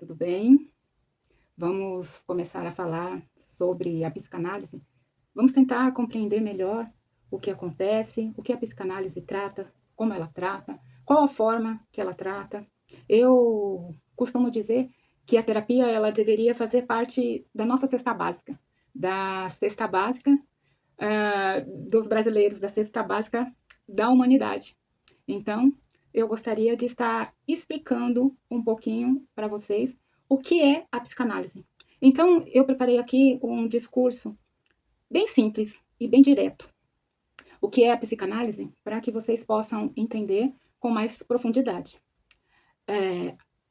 tudo bem? Vamos começar a falar sobre a psicanálise. Vamos tentar compreender melhor o que acontece, o que a psicanálise trata, como ela trata, qual a forma que ela trata. Eu costumo dizer que a terapia ela deveria fazer parte da nossa cesta básica, da cesta básica dos brasileiros, da cesta básica da humanidade. Então, eu gostaria de estar explicando um pouquinho para vocês o que é a psicanálise. Então, eu preparei aqui um discurso bem simples e bem direto. O que é a psicanálise, para que vocês possam entender com mais profundidade.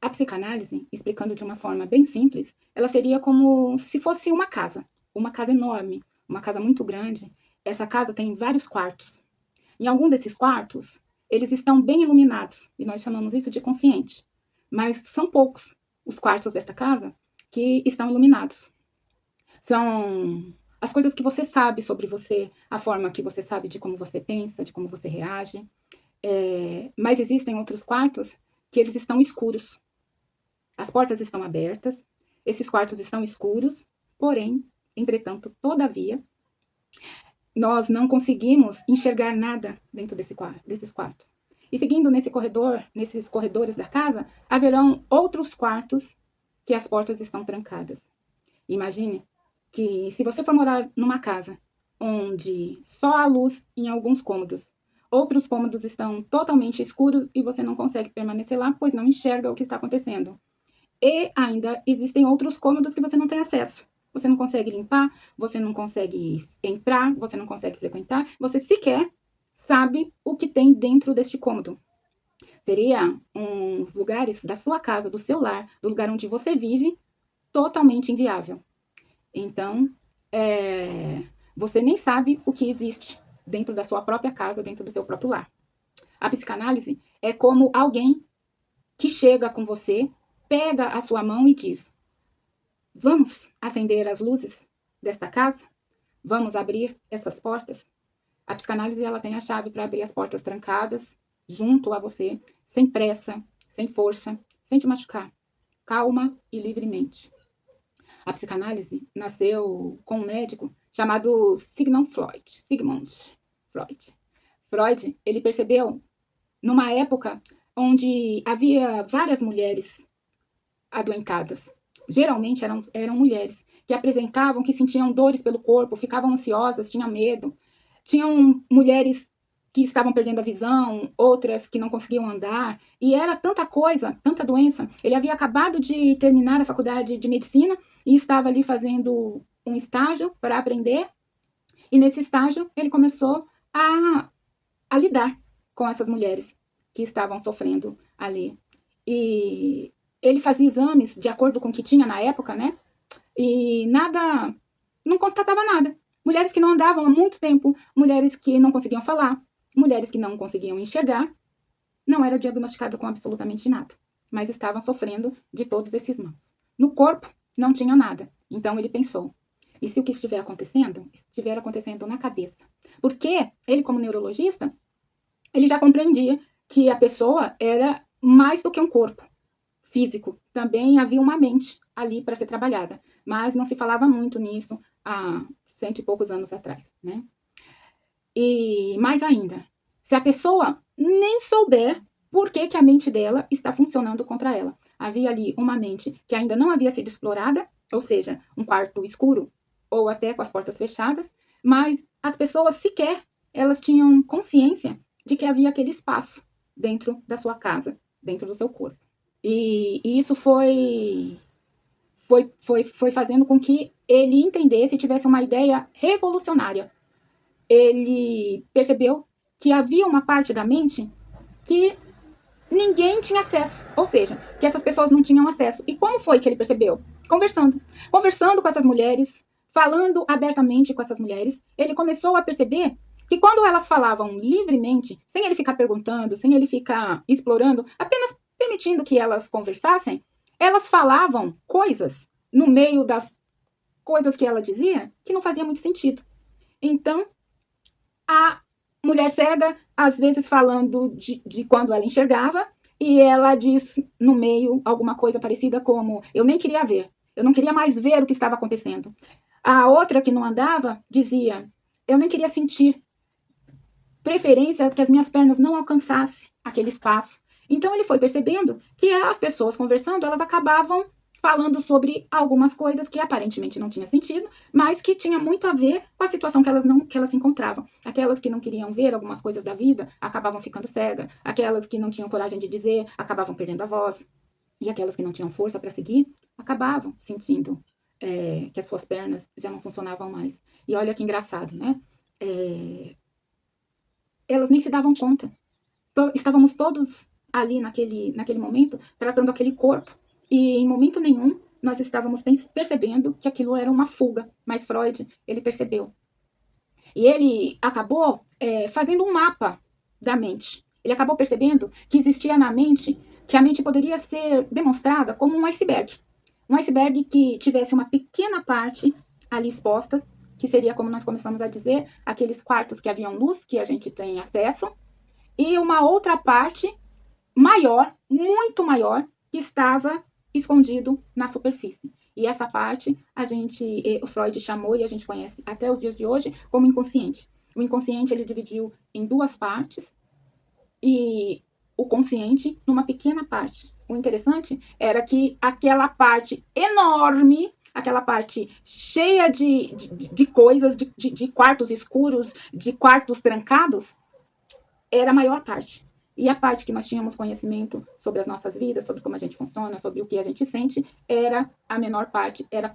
A psicanálise, explicando de uma forma bem simples, ela seria como se fosse uma casa enorme, uma casa muito grande. Essa casa tem vários quartos. Em algum desses quartos, eles estão bem iluminados, e nós chamamos isso de consciente. Mas são poucos os quartos desta casa que estão iluminados. São as coisas que você sabe sobre você, a forma que você sabe de como você pensa, de como você reage. Mas existem outros quartos que eles estão escuros. As portas estão abertas, esses quartos estão escuros, porém, entretanto, todavia, nós não conseguimos enxergar nada dentro desses quartos. E seguindo nesses corredores da casa, haverão outros quartos que as portas estão trancadas. Imagine que se você for morar numa casa onde só há luz em alguns cômodos, outros cômodos estão totalmente escuros e você não consegue permanecer lá, pois não enxerga o que está acontecendo. E ainda existem outros cômodos que você não tem acesso. Você não consegue limpar, você não consegue entrar, você não consegue frequentar, você sequer sabe o que tem dentro deste cômodo. Seria uns lugares da sua casa, do seu lar, do lugar onde você vive, totalmente inviável. Então, você nem sabe o que existe dentro da sua própria casa, dentro do seu próprio lar. A psicanálise é como alguém que chega com você, pega a sua mão e diz: vamos acender as luzes desta casa? Vamos abrir essas portas? A psicanálise ela tem a chave para abrir as portas trancadas, junto a você, sem pressa, sem força, sem te machucar, calma e livremente. A psicanálise nasceu com um médico chamado Sigmund Freud. Freud, ele percebeu, numa época onde havia várias mulheres adoentadas. Geralmente eram mulheres que apresentavam que sentiam dores pelo corpo, ficavam ansiosas, tinham medo. Tinham mulheres que estavam perdendo a visão, outras que não conseguiam andar, e era tanta coisa, tanta doença. Ele havia acabado de terminar a faculdade de medicina e estava ali fazendo um estágio para aprender, e nesse estágio ele começou a lidar com essas mulheres que estavam sofrendo ali. E ele fazia exames de acordo com o que tinha na época, né? E nada, não constatava nada. Mulheres que não andavam há muito tempo, mulheres que não conseguiam falar, mulheres que não conseguiam enxergar, não era diagnosticada com absolutamente nada, mas estavam sofrendo de todos esses males. No corpo, não tinha nada. Então ele pensou: e se o que estiver acontecendo na cabeça? Porque ele, como neurologista, ele já compreendia que a pessoa era mais do que um corpo físico. Também havia uma mente ali para ser trabalhada. Mas não se falava muito nisso há 100 e poucos anos atrás, né? E mais ainda, se a pessoa nem souber por que a mente dela está funcionando contra ela. Havia ali uma mente que ainda não havia sido explorada, ou seja, um quarto escuro ou até com as portas fechadas, mas as pessoas sequer elas tinham consciência de que havia aquele espaço dentro da sua casa, dentro do seu corpo. E isso foi fazendo com que ele entendesse e tivesse uma ideia revolucionária. Ele percebeu que havia uma parte da mente que ninguém tinha acesso, ou seja, que essas pessoas não tinham acesso. E como foi que ele percebeu? Conversando com essas mulheres, falando abertamente com essas mulheres, ele começou a perceber que quando elas falavam livremente, sem ele ficar perguntando, sem ele ficar explorando, apenas permitindo que elas conversassem, elas falavam coisas no meio das coisas que ela dizia que não fazia muito sentido. Então, a mulher cega, às vezes falando de quando ela enxergava, e ela diz no meio alguma coisa parecida como: eu nem queria ver, eu não queria mais ver o que estava acontecendo. A outra que não andava dizia: eu nem queria sentir, preferência que as minhas pernas não alcançassem aquele espaço. Então ele foi percebendo que as pessoas conversando, elas acabavam falando sobre algumas coisas que aparentemente não tinha sentido, mas que tinha muito a ver com a situação que elas se encontravam. Aquelas que não queriam ver algumas coisas da vida acabavam ficando cegas, aquelas que não tinham coragem de dizer acabavam perdendo a voz, e aquelas que não tinham força para seguir acabavam sentindo que as suas pernas já não funcionavam mais. E olha que engraçado, né? Elas nem se davam conta. Estávamos todos ali naquele momento tratando aquele corpo, e em momento nenhum nós estávamos percebendo que aquilo era uma fuga, mas Freud, ele percebeu. E ele acabou fazendo um mapa da mente. Ele acabou percebendo que existia na mente, que a mente poderia ser demonstrada como um iceberg. Um iceberg que tivesse uma pequena parte ali exposta, que seria, como nós começamos a dizer, aqueles quartos que haviam luz, que a gente tem acesso, e uma outra parte maior, muito maior, que estava escondido na superfície. E essa parte o Freud chamou, e a gente conhece até os dias de hoje, como inconsciente. O inconsciente ele dividiu em duas partes e o consciente numa pequena parte. O interessante era que aquela parte enorme, aquela parte cheia de coisas, de quartos escuros, de quartos trancados, era a maior parte. E a parte que nós tínhamos conhecimento sobre as nossas vidas, sobre como a gente funciona, sobre o que a gente sente, era a menor parte, era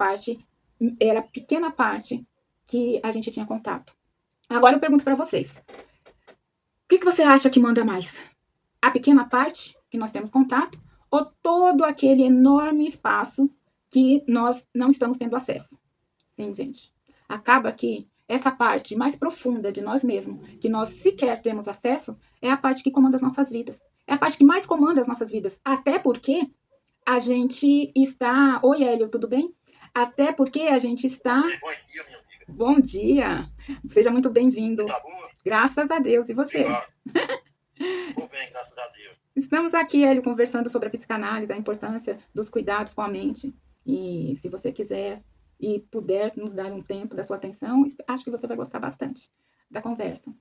a pequena parte que a gente tinha contato. Agora eu pergunto para vocês, o que você acha que manda mais? A pequena parte que nós temos contato ou todo aquele enorme espaço que nós não estamos tendo acesso? Sim, gente. Acaba que essa parte mais profunda de nós mesmos, que nós sequer temos acesso, é a parte que comanda as nossas vidas. É a parte que mais comanda as nossas vidas. Até porque a gente está... Oi, Hélio, tudo bem? Até porque a gente está... Bom dia, minha amiga. Bom dia. Seja muito bem-vindo. Você tá boa? Graças a Deus. E você? Obrigado. Tô bem, graças a Deus. Estamos aqui, Hélio, conversando sobre a psicanálise, a importância dos cuidados com a mente. E se você quiser e puder nos dar um tempo da sua atenção, acho que você vai gostar bastante da conversa.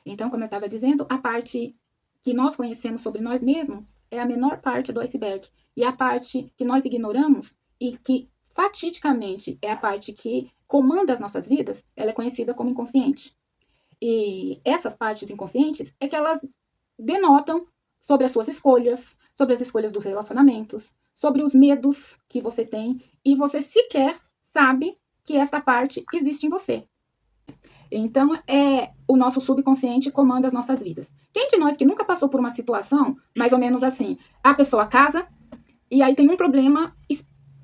Então, como eu estava dizendo, a parte que nós conhecemos sobre nós mesmos é a menor parte do iceberg. E a parte que nós ignoramos e que fatidicamente é a parte que comanda as nossas vidas, ela é conhecida como inconsciente. E essas partes inconscientes é que elas denotam sobre as suas escolhas, sobre as escolhas dos relacionamentos, sobre os medos que você tem, e você sequer sabe que essa parte existe em você. Então, o nosso subconsciente comanda as nossas vidas. Quem de nós que nunca passou por uma situação, mais ou menos assim, a pessoa casa, e aí tem um problema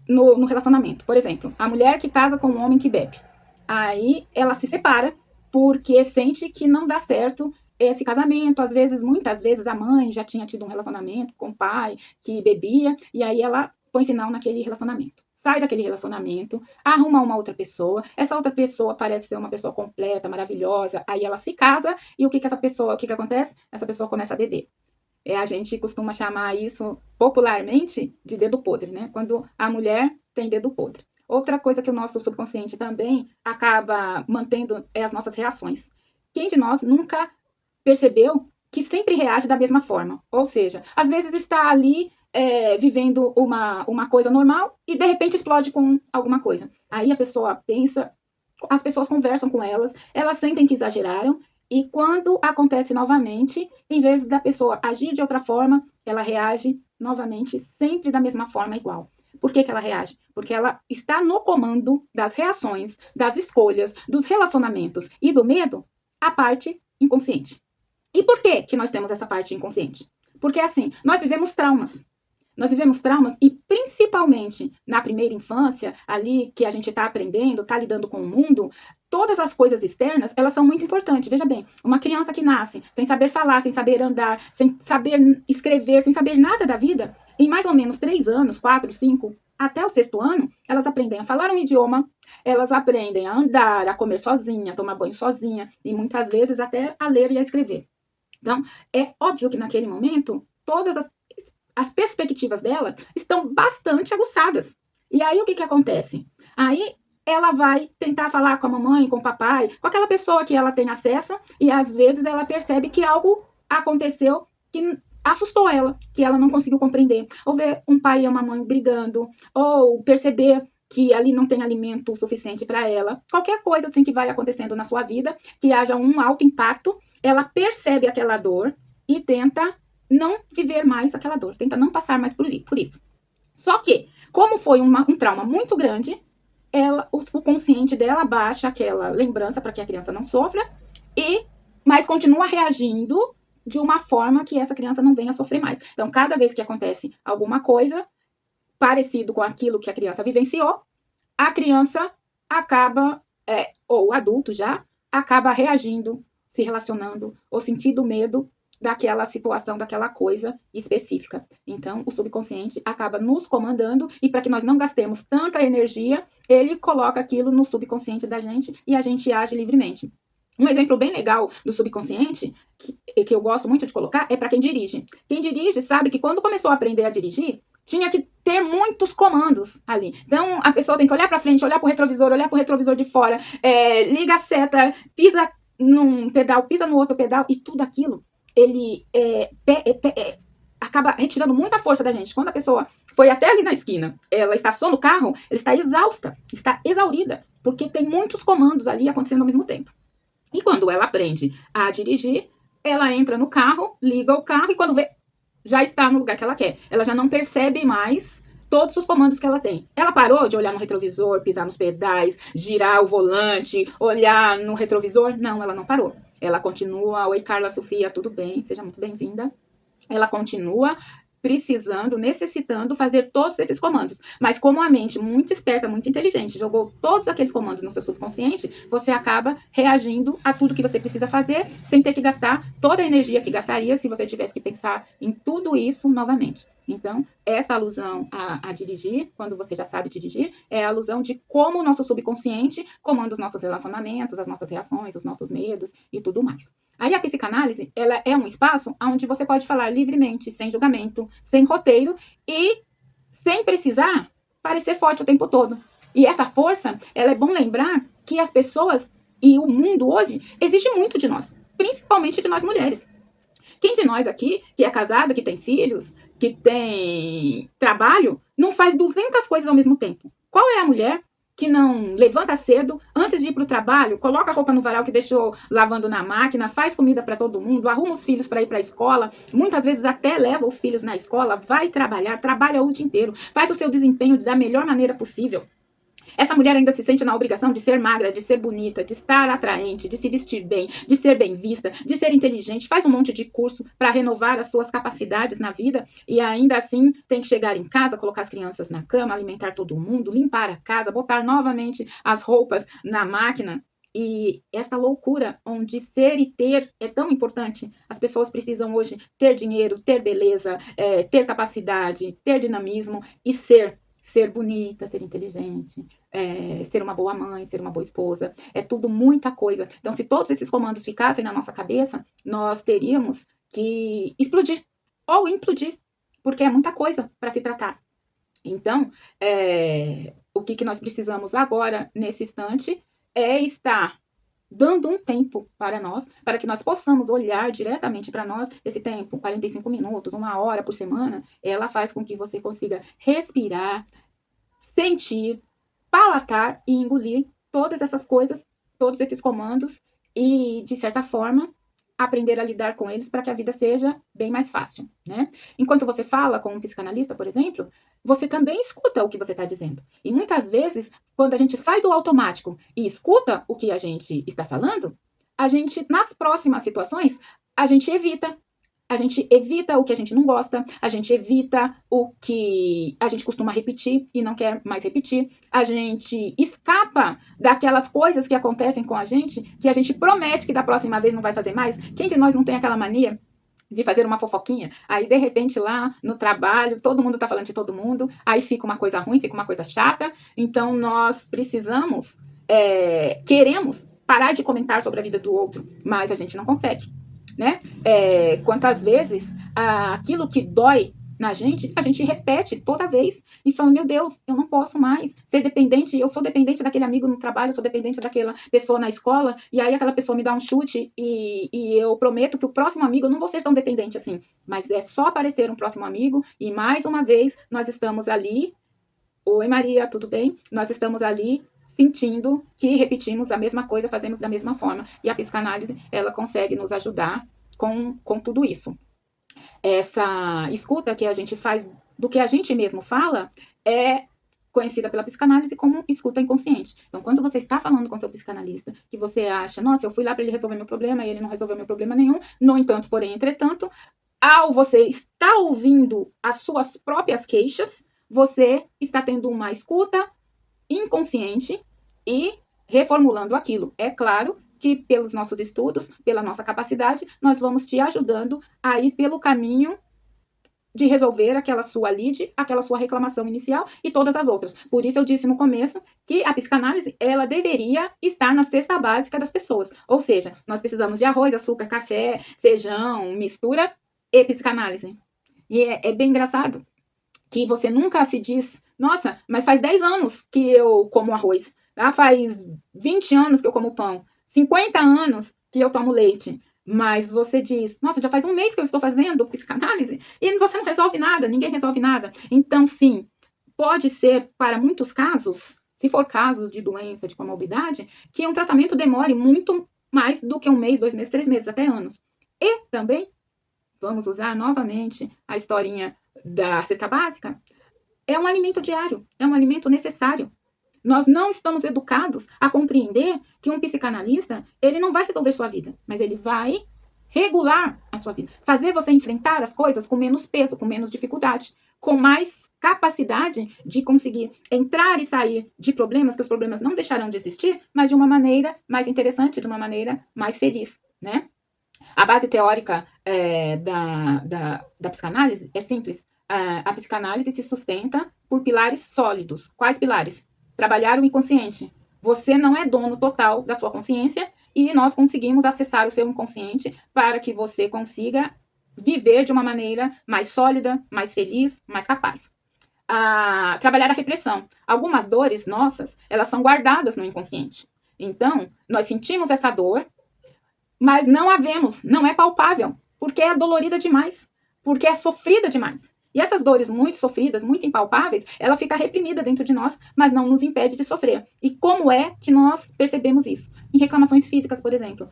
no relacionamento. Por exemplo, a mulher que casa com um homem que bebe. Aí ela se separa porque sente que não dá certo esse casamento. Às vezes, muitas vezes, a mãe já tinha tido um relacionamento com o pai que bebia, e aí ela põe final naquele relacionamento. Sai daquele relacionamento, arruma uma outra pessoa, essa outra pessoa parece ser uma pessoa completa, maravilhosa, aí ela se casa, e o que que acontece? Essa pessoa começa a beber. A gente costuma chamar isso popularmente de dedo podre, né? Quando a mulher tem dedo podre. Outra coisa que o nosso subconsciente também acaba mantendo é as nossas reações. Quem de nós nunca percebeu que sempre reage da mesma forma? Ou seja, às vezes está ali vivendo uma coisa normal e de repente explode com alguma coisa. Aí a pessoa pensa, as pessoas conversam com elas sentem que exageraram, e quando acontece novamente, em vez da pessoa agir de outra forma, ela reage novamente sempre da mesma forma igual. Por que ela reage? Porque ela está no comando das reações, das escolhas, dos relacionamentos e do medo, a parte inconsciente. E por que nós temos essa parte inconsciente? Porque assim, nós vivemos traumas. Nós vivemos traumas e principalmente na primeira infância, ali que a gente está aprendendo, está lidando com o mundo, todas as coisas externas, elas são muito importantes. Veja bem, uma criança que nasce sem saber falar, sem saber andar, sem saber escrever, sem saber nada da vida, em mais ou menos 3 anos, 4, 5, até o 6º ano, elas aprendem a falar um idioma, elas aprendem a andar, a comer sozinha, a tomar banho sozinha e muitas vezes até a ler e a escrever. Então, é óbvio que naquele momento, as perspectivas dela estão bastante aguçadas. E aí o que acontece? Aí ela vai tentar falar com a mamãe, com o papai, com aquela pessoa que ela tem acesso, e às vezes ela percebe que algo aconteceu que assustou ela, que ela não conseguiu compreender. Ou ver um pai e uma mãe brigando, ou perceber que ali não tem alimento suficiente para ela. Qualquer coisa assim que vai acontecendo na sua vida, que haja um alto impacto, ela percebe aquela dor e tenta não viver mais aquela dor, tenta não passar mais por isso. Só que, como foi um trauma muito grande, o consciente dela baixa aquela lembrança para que a criança não sofra, mas continua reagindo de uma forma que essa criança não venha a sofrer mais. Então, cada vez que acontece alguma coisa parecido com aquilo que a criança vivenciou, a criança acaba, ou o adulto já, acaba reagindo, se relacionando, ou sentindo medo daquela situação, daquela coisa específica. Então, o subconsciente acaba nos comandando, e para que nós não gastemos tanta energia, ele coloca aquilo no subconsciente da gente e a gente age livremente. Um exemplo bem legal do subconsciente, que eu gosto muito de colocar, é para quem dirige. Quem dirige sabe que quando começou a aprender a dirigir, tinha que ter muitos comandos ali. Então, a pessoa tem que olhar para frente, olhar para o retrovisor de fora, liga a seta, pisa num pedal, pisa no outro pedal, e tudo aquilo, ele acaba retirando muita força da gente. Quando a pessoa foi até ali na esquina, ela estaciona no carro, ela está exausta, está exaurida, porque tem muitos comandos ali acontecendo ao mesmo tempo. E quando ela aprende a dirigir, ela entra no carro, liga o carro, e quando vê, já está no lugar que ela quer. Ela já não percebe mais todos os comandos que ela tem. Ela parou de olhar no retrovisor, pisar nos pedais, girar o volante, olhar no retrovisor? Não, ela não parou. Ela continua. Oi, Carla Sofia, tudo bem? Seja muito bem-vinda. Ela continua precisando, necessitando fazer todos esses comandos. Mas como a mente muito esperta, muito inteligente, jogou todos aqueles comandos no seu subconsciente, você acaba reagindo a tudo que você precisa fazer, sem ter que gastar toda a energia que gastaria se você tivesse que pensar em tudo isso novamente. Então, essa alusão a dirigir, quando você já sabe dirigir, é a alusão de como o nosso subconsciente comanda os nossos relacionamentos, as nossas reações, os nossos medos e tudo mais. Aí a psicanálise, ela é um espaço onde você pode falar livremente, sem julgamento, sem roteiro e sem precisar parecer forte o tempo todo. E essa força, ela é bom lembrar que as pessoas e o mundo hoje exige muito de nós, principalmente de nós mulheres. Quem de nós aqui, que é casada, que tem filhos, que tem trabalho, não faz 200 coisas ao mesmo tempo? Qual é a mulher que não levanta cedo, antes de ir para o trabalho, coloca a roupa no varal que deixou lavando na máquina, faz comida para todo mundo, arruma os filhos para ir para a escola, muitas vezes até leva os filhos na escola, vai trabalhar, trabalha o dia inteiro, faz o seu desempenho da melhor maneira possível. Essa mulher ainda se sente na obrigação de ser magra, de ser bonita, de estar atraente, de se vestir bem, de ser bem vista, de ser inteligente, faz um monte de curso para renovar as suas capacidades na vida e ainda assim tem que chegar em casa, colocar as crianças na cama, alimentar todo mundo, limpar a casa, botar novamente as roupas na máquina. E essa loucura onde ser e ter é tão importante. As pessoas precisam hoje ter dinheiro, ter beleza, ter capacidade, ter dinamismo e ser bonita, ser inteligente, ser uma boa mãe, ser uma boa esposa, é tudo muita coisa. Então, se todos esses comandos ficassem na nossa cabeça, nós teríamos que explodir ou implodir, porque é muita coisa para se tratar. Então, o que nós precisamos agora, nesse instante, é estar dando um tempo para nós, para que nós possamos olhar diretamente para nós. Esse tempo, 45 minutos, 1 hora por semana, ela faz com que você consiga respirar, sentir, palatar e engolir todas essas coisas, todos esses comandos e, de certa forma, aprender a lidar com eles para que a vida seja bem mais fácil, né? Enquanto você fala com um psicanalista, por exemplo, você também escuta o que você está dizendo. E muitas vezes, quando a gente sai do automático e escuta o que a gente está falando, a gente, nas próximas situações, a gente evita o que a gente não gosta, a gente evita o que a gente costuma repetir e não quer mais repetir, a gente escapa daquelas coisas que acontecem com a gente, que a gente promete que da próxima vez não vai fazer mais. Quem de nós não tem aquela mania de fazer uma fofoquinha? Aí, de repente, lá no trabalho, todo mundo tá falando de todo mundo, aí fica uma coisa ruim, fica uma coisa chata. Então, nós precisamos, queremos parar de comentar sobre a vida do outro, mas a gente não consegue, né? Quantas vezes aquilo que dói na gente, a gente repete toda vez e fala, meu Deus, eu não posso mais ser dependente, eu sou dependente daquele amigo no trabalho, eu sou dependente daquela pessoa na escola, e aí aquela pessoa me dá um chute e eu prometo que o próximo amigo eu não vou ser tão dependente assim, mas é só aparecer um próximo amigo e mais uma vez nós estamos ali, oi Maria, tudo bem? Nós estamos ali sentindo que repetimos a mesma coisa, fazemos da mesma forma, e a psicanálise, ela consegue nos ajudar com tudo isso. Essa escuta que a gente faz do que a gente mesmo fala é conhecida pela psicanálise como escuta inconsciente. Então, quando você está falando com seu psicanalista, que você acha, nossa, eu fui lá para ele resolver meu problema e ele não resolveu meu problema nenhum, no entanto, porém, entretanto, ao você estar ouvindo as suas próprias queixas, você está tendo uma escuta inconsciente e reformulando aquilo. É claro que pelos nossos estudos, pela nossa capacidade, nós vamos te ajudando a ir pelo caminho de resolver aquela sua lead, aquela sua reclamação inicial e todas as outras. Por isso eu disse no começo que a psicanálise, ela deveria estar na cesta básica das pessoas. Ou seja, nós precisamos de arroz, açúcar, café, feijão, mistura e psicanálise. E é bem engraçado que você nunca se diz, nossa, mas faz 10 anos que eu como arroz, tá? Faz 20 anos que eu como pão, 50 anos que eu tomo leite. Mas você diz, nossa, já faz um mês que eu estou fazendo psicanálise e você não resolve nada, ninguém resolve nada. Então, sim, pode ser, para muitos casos, se for casos de doença, de comorbidade, que um tratamento demore muito mais do que um mês, 2 meses, 3 meses, até anos. E também, vamos usar novamente a historinha da cesta básica, é um alimento diário, é um alimento necessário. Nós não estamos educados a compreender que um psicanalista, ele não vai resolver sua vida, mas ele vai regular a sua vida, fazer você enfrentar as coisas com menos peso, com menos dificuldade, com mais capacidade de conseguir entrar e sair de problemas, que os problemas não deixarão de existir, mas de uma maneira mais interessante, de uma maneira mais feliz, né? A base teórica da psicanálise é simples. A psicanálise se sustenta por pilares sólidos. Quais pilares? Trabalhar o inconsciente. Você não é dono total da sua consciência e nós conseguimos acessar o seu inconsciente para que você consiga viver de uma maneira mais sólida, mais feliz, mais capaz. Trabalhar a repressão. Algumas dores nossas, elas são guardadas no inconsciente. Então, nós sentimos essa dor, mas não a vemos, não é palpável, porque é dolorida demais, porque é sofrida demais. E essas dores muito sofridas, muito impalpáveis, ela fica reprimida dentro de nós, mas não nos impede de sofrer. E como é que nós percebemos isso? Em reclamações físicas, por exemplo,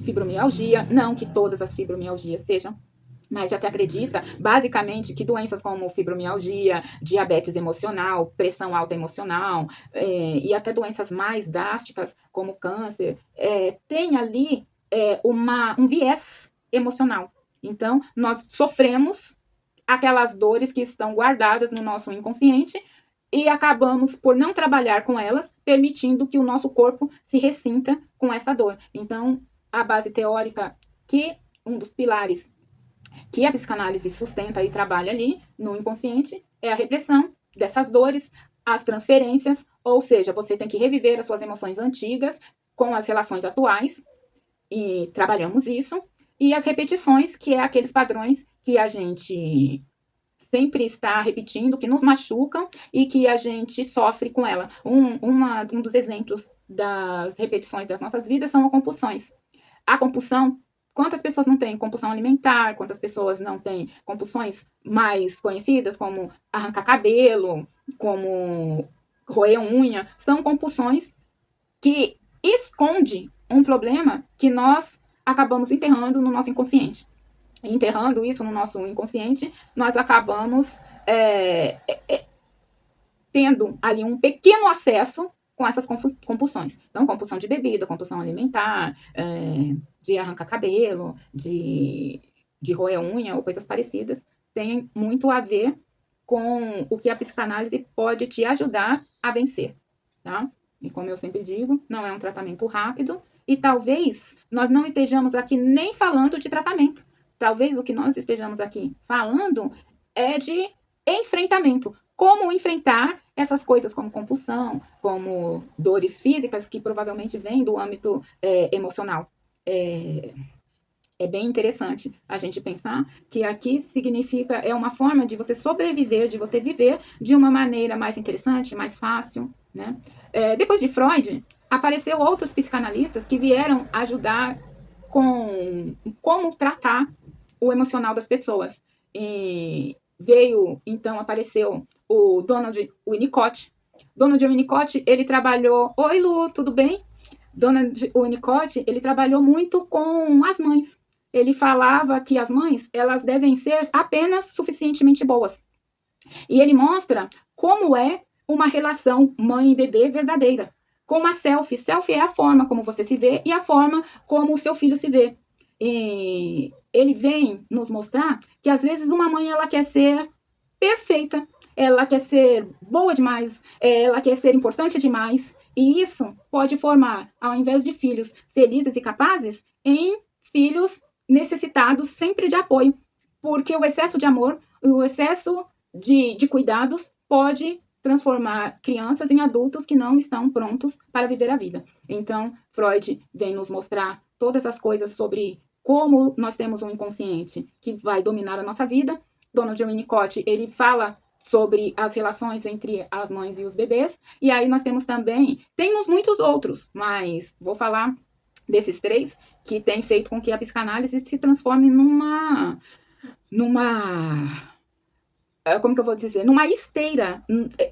fibromialgia, não que todas as fibromialgias sejam, mas já se acredita, basicamente, que doenças como fibromialgia, diabetes emocional, pressão alta emocional, e até doenças mais drásticas, como câncer, tem ali um viés emocional. Então, nós sofremos aquelas dores que estão guardadas no nosso inconsciente e acabamos por não trabalhar com elas, permitindo que o nosso corpo se ressinta com essa dor. Então, a base teórica que um dos pilares que a psicanálise sustenta e trabalha ali no inconsciente é a repressão dessas dores, as transferências, ou seja, você tem que reviver as suas emoções antigas com as relações atuais, e trabalhamos isso, e as repetições, que é aqueles padrões que a gente sempre está repetindo, que nos machucam e que a gente sofre com ela. Um dos exemplos das repetições das nossas vidas são as compulsões. A compulsão, quantas pessoas não têm compulsão alimentar, quantas pessoas não têm compulsões mais conhecidas, como arrancar cabelo, como roer unha, são compulsões que esconde um problema que nós acabamos enterrando no nosso inconsciente. E enterrando isso no nosso inconsciente, nós acabamos tendo ali um pequeno acesso com essas compulsões. Então, compulsão de bebida, compulsão alimentar, de arrancar cabelo, de roer unha ou coisas parecidas, tem muito a ver com o que a psicanálise pode te ajudar a vencer, tá? E como eu sempre digo, não é um tratamento rápido e talvez nós não estejamos aqui nem falando de tratamento. Talvez o que nós estejamos aqui falando é de enfrentamento. Como enfrentar essas coisas como compulsão, como dores físicas que provavelmente vêm do âmbito emocional. É bem interessante a gente pensar que aqui significa, é uma forma de você sobreviver, de você viver de uma maneira mais interessante, mais fácil, né? Depois de Freud, apareceu outros psicanalistas que vieram ajudar com como tratar o emocional das pessoas. E veio, então, apareceu o Donald Winnicott. Donald Winnicott, ele trabalhou... Oi, Lu, tudo bem? Donald Winnicott, ele trabalhou muito com as mães. Ele falava que as mães, elas devem ser apenas suficientemente boas. E ele mostra como é uma relação mãe e bebê verdadeira. Como a selfie. Selfie é a forma como você se vê e a forma como o seu filho se vê. E ele vem nos mostrar que às vezes uma mãe ela quer ser perfeita, ela quer ser boa demais, ela quer ser importante demais. E isso pode formar, ao invés de filhos felizes e capazes, em filhos necessitados sempre de apoio. Porque o excesso de amor, o excesso de cuidados pode transformar crianças em adultos que não estão prontos para viver a vida. Então, Freud vem nos mostrar todas as coisas sobre como nós temos um inconsciente que vai dominar a nossa vida. Donald Winnicott, ele fala sobre as relações entre as mães e os bebês, e aí nós temos muitos outros, mas vou falar desses três que têm feito com que a psicanálise se transforme como que eu vou dizer, numa esteira,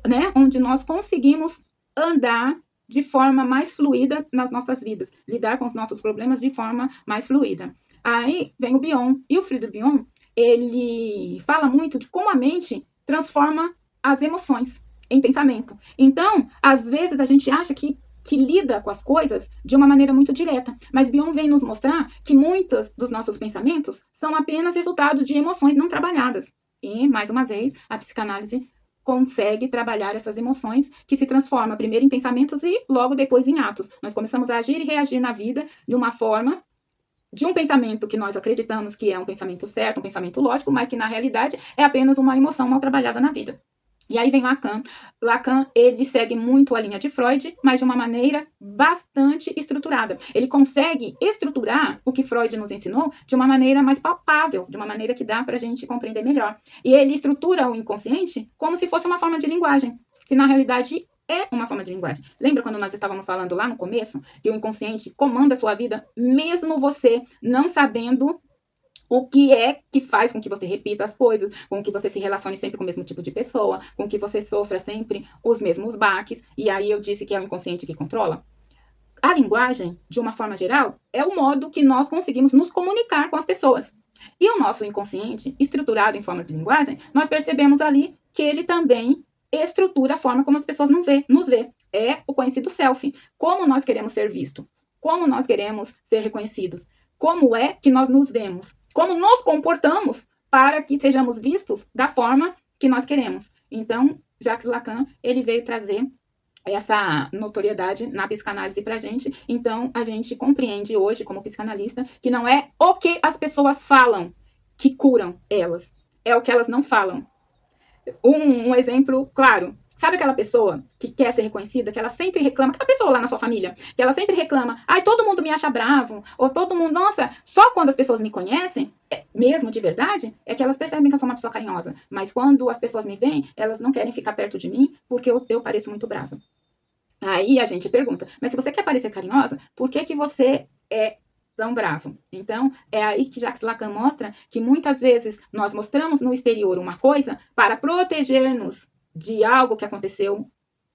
né, onde nós conseguimos andar de forma mais fluida nas nossas vidas, lidar com os nossos problemas de forma mais fluida. Aí vem o Bion, e o Friedrich Bion, ele fala muito de como a mente transforma as emoções em pensamento. Então, às vezes a gente acha que lida com as coisas de uma maneira muito direta. Mas Bion vem nos mostrar que muitos dos nossos pensamentos são apenas resultado de emoções não trabalhadas. E, mais uma vez, a psicanálise consegue trabalhar essas emoções que se transformam primeiro em pensamentos e logo depois em atos. Nós começamos a agir e reagir na vida de uma forma, de um pensamento que nós acreditamos que é um pensamento certo, um pensamento lógico, mas que na realidade é apenas uma emoção mal trabalhada na vida. E aí vem Lacan. Lacan, ele segue muito a linha de Freud, mas de uma maneira bastante estruturada. Ele consegue estruturar o que Freud nos ensinou de uma maneira mais palpável, de uma maneira que dá para a gente compreender melhor. E ele estrutura o inconsciente como se fosse uma forma de linguagem, que na realidade é uma forma de linguagem. Lembra quando nós estávamos falando lá no começo que o inconsciente comanda a sua vida, mesmo você não sabendo o que é que faz com que você repita as coisas, com que você se relacione sempre com o mesmo tipo de pessoa, com que você sofra sempre os mesmos baques. E aí eu disse que é o inconsciente que controla. A linguagem, de uma forma geral, é o modo que nós conseguimos nos comunicar com as pessoas. E o nosso inconsciente, estruturado em formas de linguagem, nós percebemos ali que ele também estrutura a forma como as pessoas nos vê. É o conhecido self. Como nós queremos ser vistos? Como nós queremos ser reconhecidos? Como é que nós nos vemos? Como nos comportamos para que sejamos vistos da forma que nós queremos? Então, Jacques Lacan, ele veio trazer essa notoriedade na psicanálise pra gente. Então, a gente compreende hoje, como psicanalista, que não é o que as pessoas falam que curam elas, é o que elas não falam. Um exemplo claro. Sabe aquela pessoa que quer ser reconhecida, que ela sempre reclama, aquela pessoa lá na sua família, que ela sempre reclama, ai, todo mundo me acha bravo, ou todo mundo, nossa, só quando as pessoas me conhecem, mesmo de verdade, é que elas percebem que eu sou uma pessoa carinhosa. Mas quando as pessoas me veem, elas não querem ficar perto de mim porque eu pareço muito brava. Aí a gente pergunta, mas se você quer parecer carinhosa, por que você é tão bravo? Então, é aí que Jacques Lacan mostra que muitas vezes nós mostramos no exterior uma coisa para proteger-nos de algo que aconteceu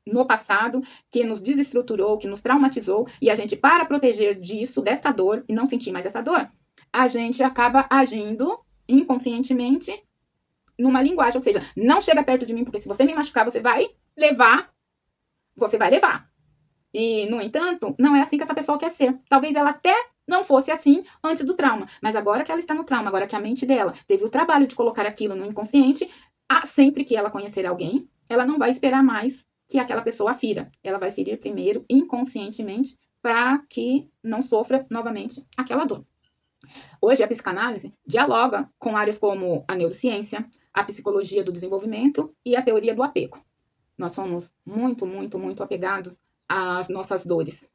no passado, que nos desestruturou, que nos traumatizou, e a gente, para proteger disso, desta dor, e não sentir mais essa dor, a gente acaba agindo inconscientemente numa linguagem, ou seja, não chega perto de mim, porque se você me machucar, você vai levar. E, no entanto, não é assim que essa pessoa quer ser. Talvez ela até não fosse assim antes do trauma, mas agora que ela está no trauma, agora que a mente dela teve o trabalho de colocar aquilo no inconsciente, sempre que ela conhecer alguém, ela não vai esperar mais que aquela pessoa fira. Ela vai ferir primeiro inconscientemente para que não sofra novamente aquela dor. Hoje a psicanálise dialoga com áreas como a neurociência, a psicologia do desenvolvimento e a teoria do apego. Nós somos muito, muito, muito apegados as nossas dores.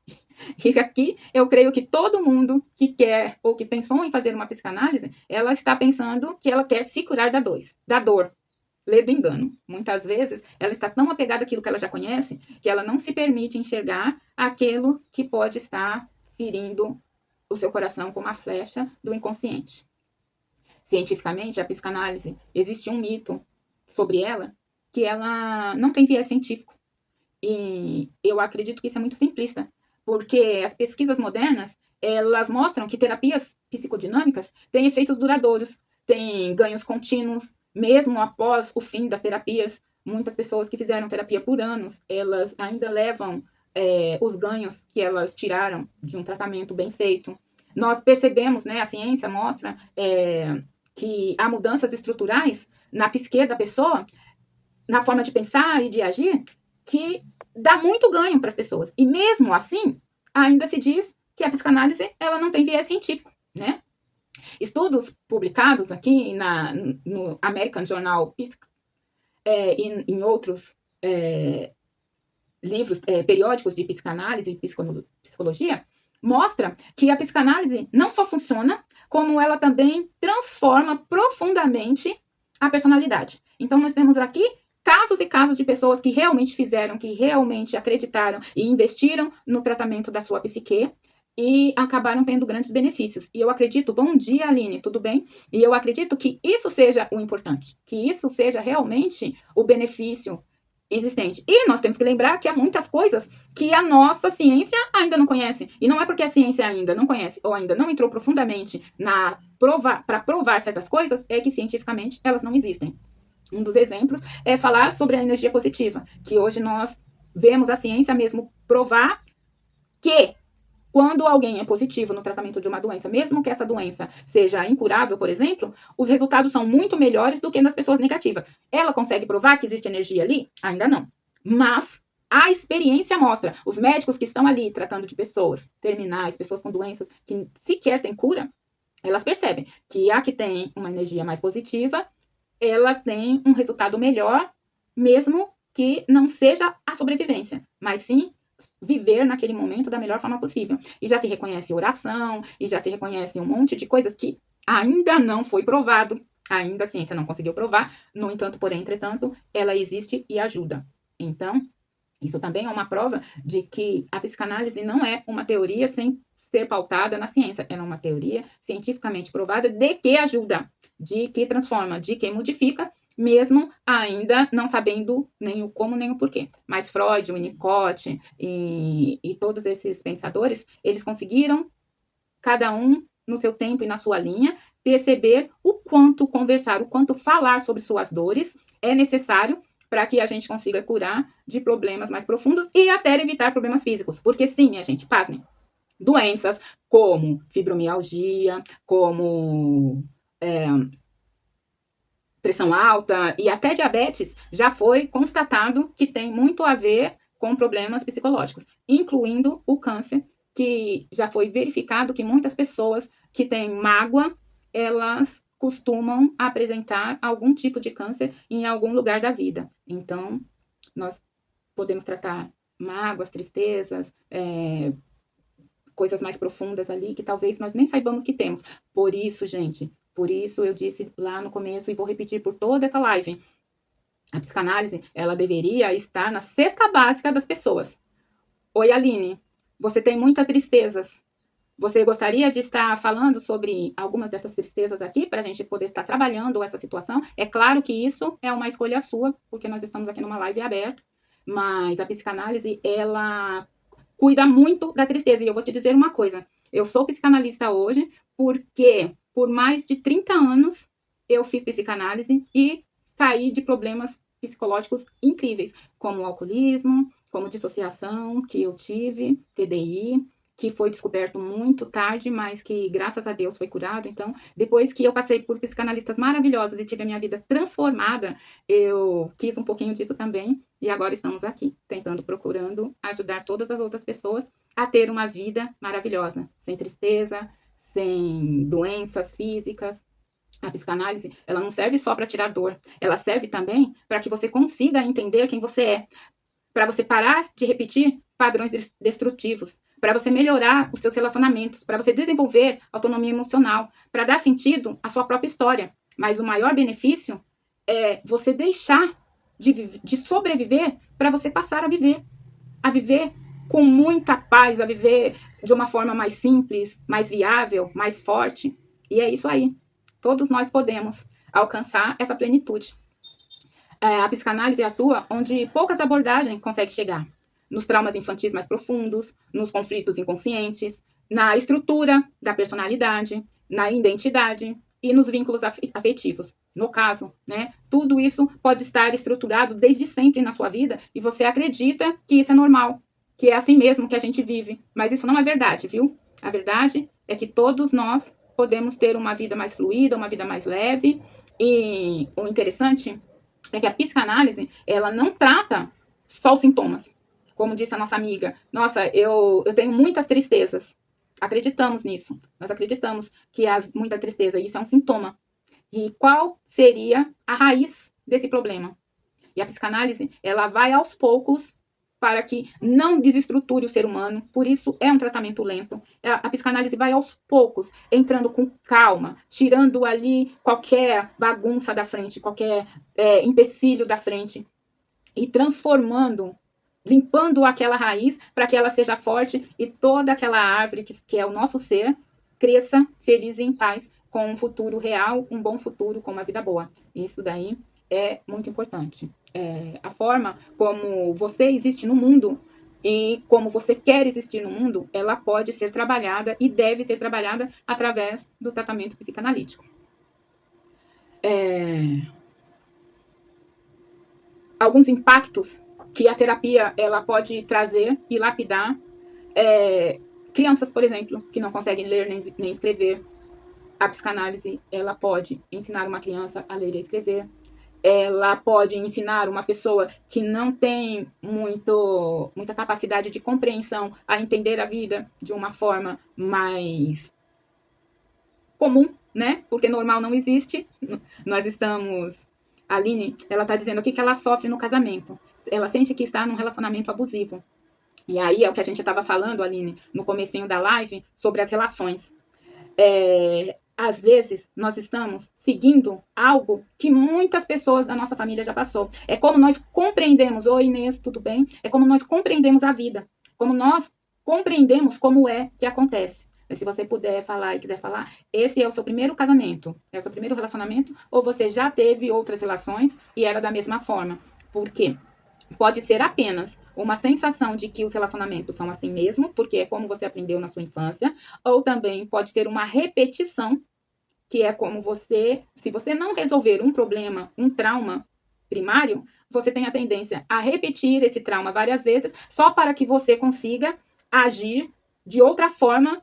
E aqui eu creio que todo mundo que quer ou que pensou em fazer uma psicanálise, ela está pensando que ela quer se curar da dor. Lê do engano. Muitas vezes ela está tão apegada àquilo que ela já conhece que ela não se permite enxergar aquilo que pode estar ferindo o seu coração com uma flecha do inconsciente. Cientificamente, a psicanálise, existe um mito sobre ela que ela não tem viés científico. E eu acredito que isso é muito simplista, porque as pesquisas modernas, elas mostram que terapias psicodinâmicas têm efeitos duradouros, têm ganhos contínuos, mesmo após o fim das terapias. Muitas pessoas que fizeram terapia por anos, elas ainda levam os ganhos que elas tiraram de um tratamento bem feito. Nós percebemos, né, a ciência mostra que há mudanças estruturais na psique da pessoa, na forma de pensar e de agir, que dá muito ganho para as pessoas. E mesmo assim, ainda se diz que a psicanálise ela não tem viés científico, né? Estudos publicados aqui no American Journal e em outros livros, periódicos de psicanálise e psicologia, mostra que a psicanálise não só funciona, como ela também transforma profundamente a personalidade. Então, nós temos aqui casos e casos de pessoas que realmente fizeram, que realmente acreditaram e investiram no tratamento da sua psique e acabaram tendo grandes benefícios. E eu acredito, bom dia, Aline, tudo bem? E eu acredito que isso seja o importante, que isso seja realmente o benefício existente. E nós temos que lembrar que há muitas coisas que a nossa ciência ainda não conhece. E não é porque a ciência ainda não conhece ou ainda não entrou profundamente para provar certas coisas, é que cientificamente elas não existem. Um dos exemplos é falar sobre a energia positiva, que hoje nós vemos a ciência mesmo provar que quando alguém é positivo no tratamento de uma doença, mesmo que essa doença seja incurável, por exemplo, os resultados são muito melhores do que nas pessoas negativas. Ela consegue provar que existe energia ali? Ainda não. Mas a experiência mostra, os médicos que estão ali tratando de pessoas terminais, pessoas com doenças que sequer têm cura, elas percebem que a que tem uma energia mais positiva, ela tem um resultado melhor, mesmo que não seja a sobrevivência, mas sim viver naquele momento da melhor forma possível. E já se reconhece oração, e já se reconhece um monte de coisas que ainda não foi provado, ainda a ciência não conseguiu provar, no entanto, porém, entretanto, ela existe e ajuda. Então, isso também é uma prova de que a psicanálise não é uma teoria sem ser pautada na ciência, é uma teoria cientificamente provada de que ajuda, de que transforma, de que modifica, mesmo ainda não sabendo nem o como nem o porquê. Mas Freud, Winnicott e todos esses pensadores, eles conseguiram, cada um no seu tempo e na sua linha, perceber o quanto conversar, o quanto falar sobre suas dores é necessário para que a gente consiga curar de problemas mais profundos e até evitar problemas físicos. Porque sim, minha gente, pasmem, doenças como fibromialgia, como pressão alta e até diabetes, já foi constatado que tem muito a ver com problemas psicológicos, incluindo o câncer, que já foi verificado que muitas pessoas que têm mágoa, elas costumam apresentar algum tipo de câncer em algum lugar da vida. Então, nós podemos tratar mágoas, tristezas, coisas mais profundas ali que talvez nós nem saibamos que temos. Por isso, gente, por isso eu disse lá no começo e vou repetir por toda essa live, a psicanálise, ela deveria estar na cesta básica das pessoas. Oi, Aline, você tem muitas tristezas. Você gostaria de estar falando sobre algumas dessas tristezas aqui, para a gente poder estar trabalhando essa situação? É claro que isso é uma escolha sua, porque nós estamos aqui numa live aberta, mas a psicanálise, ela cuida muito da tristeza. E eu vou te dizer uma coisa, eu sou psicanalista hoje porque por mais de 30 anos eu fiz psicanálise e saí de problemas psicológicos incríveis, como o alcoolismo, como dissociação que eu tive, TDI, que foi descoberto muito tarde, mas que, graças a Deus, foi curado. Então, depois que eu passei por psicanalistas maravilhosos e tive a minha vida transformada, eu quis um pouquinho disso também. E agora estamos aqui, procurando ajudar todas as outras pessoas a ter uma vida maravilhosa, sem tristeza, sem doenças físicas. A psicanálise, ela não serve só para tirar dor, ela serve também para que você consiga entender quem você é, para você parar de repetir padrões destrutivos, para você melhorar os seus relacionamentos, para você desenvolver autonomia emocional, para dar sentido à sua própria história. Mas o maior benefício é você deixar de sobreviver para você passar a viver com muita paz, a viver de uma forma mais simples, mais viável, mais forte. E é isso aí. Todos nós podemos alcançar essa plenitude. A psicanálise atua onde poucas abordagens conseguem chegar. Nos traumas infantis mais profundos, nos conflitos inconscientes, na estrutura da personalidade, na identidade e nos vínculos afetivos. No caso, né, tudo isso pode estar estruturado desde sempre na sua vida e você acredita que isso é normal, que é assim mesmo que a gente vive. Mas isso não é verdade, viu? A verdade é que todos nós podemos ter uma vida mais fluida, uma vida mais leve. E o interessante é que a psicanálise, ela não trata só os sintomas. Como disse a nossa amiga, nossa, eu tenho muitas tristezas. Acreditamos nisso. Nós acreditamos que há muita tristeza. Isso é um sintoma. E qual seria a raiz desse problema? E a psicanálise, ela vai aos poucos para que não desestruture o ser humano. Por isso, é um tratamento lento. A psicanálise vai aos poucos, entrando com calma, tirando ali qualquer bagunça da frente, qualquer empecilho da frente, e transformando, limpando aquela raiz para que ela seja forte e toda aquela árvore que é o nosso ser cresça feliz e em paz, com um futuro real, um bom futuro, com uma vida boa. Isso daí é muito importante. A forma como você existe no mundo e como você quer existir no mundo, ela pode ser trabalhada e deve ser trabalhada através do tratamento psicanalítico. Alguns impactos que a terapia ela pode trazer e lapidar. Crianças, por exemplo, que não conseguem ler nem escrever. A psicanálise ela pode ensinar uma criança a ler e escrever. Ela pode ensinar uma pessoa que não tem muita capacidade de compreensão a entender a vida de uma forma mais comum, né? Porque normal não existe. Nós estamos... A Aline, ela está dizendo aqui que ela sofre no casamento. Ela sente que está num relacionamento abusivo. E aí é o que a gente estava falando, Aline, no comecinho da live, sobre as relações. Às vezes, nós estamos seguindo algo que muitas pessoas da nossa família já passou. É como nós compreendemos, oi Inês, tudo bem? É como nós compreendemos a vida. Como nós compreendemos como é que acontece. Se você puder falar e quiser falar, esse é o seu primeiro casamento, é o seu primeiro relacionamento, ou você já teve outras relações e era da mesma forma? Por quê? Pode ser apenas uma sensação de que os relacionamentos são assim mesmo, porque é como você aprendeu na sua infância, ou também pode ser uma repetição, que é como você, se você não resolver um problema, um trauma primário, você tem a tendência a repetir esse trauma várias vezes, só para que você consiga agir de outra forma.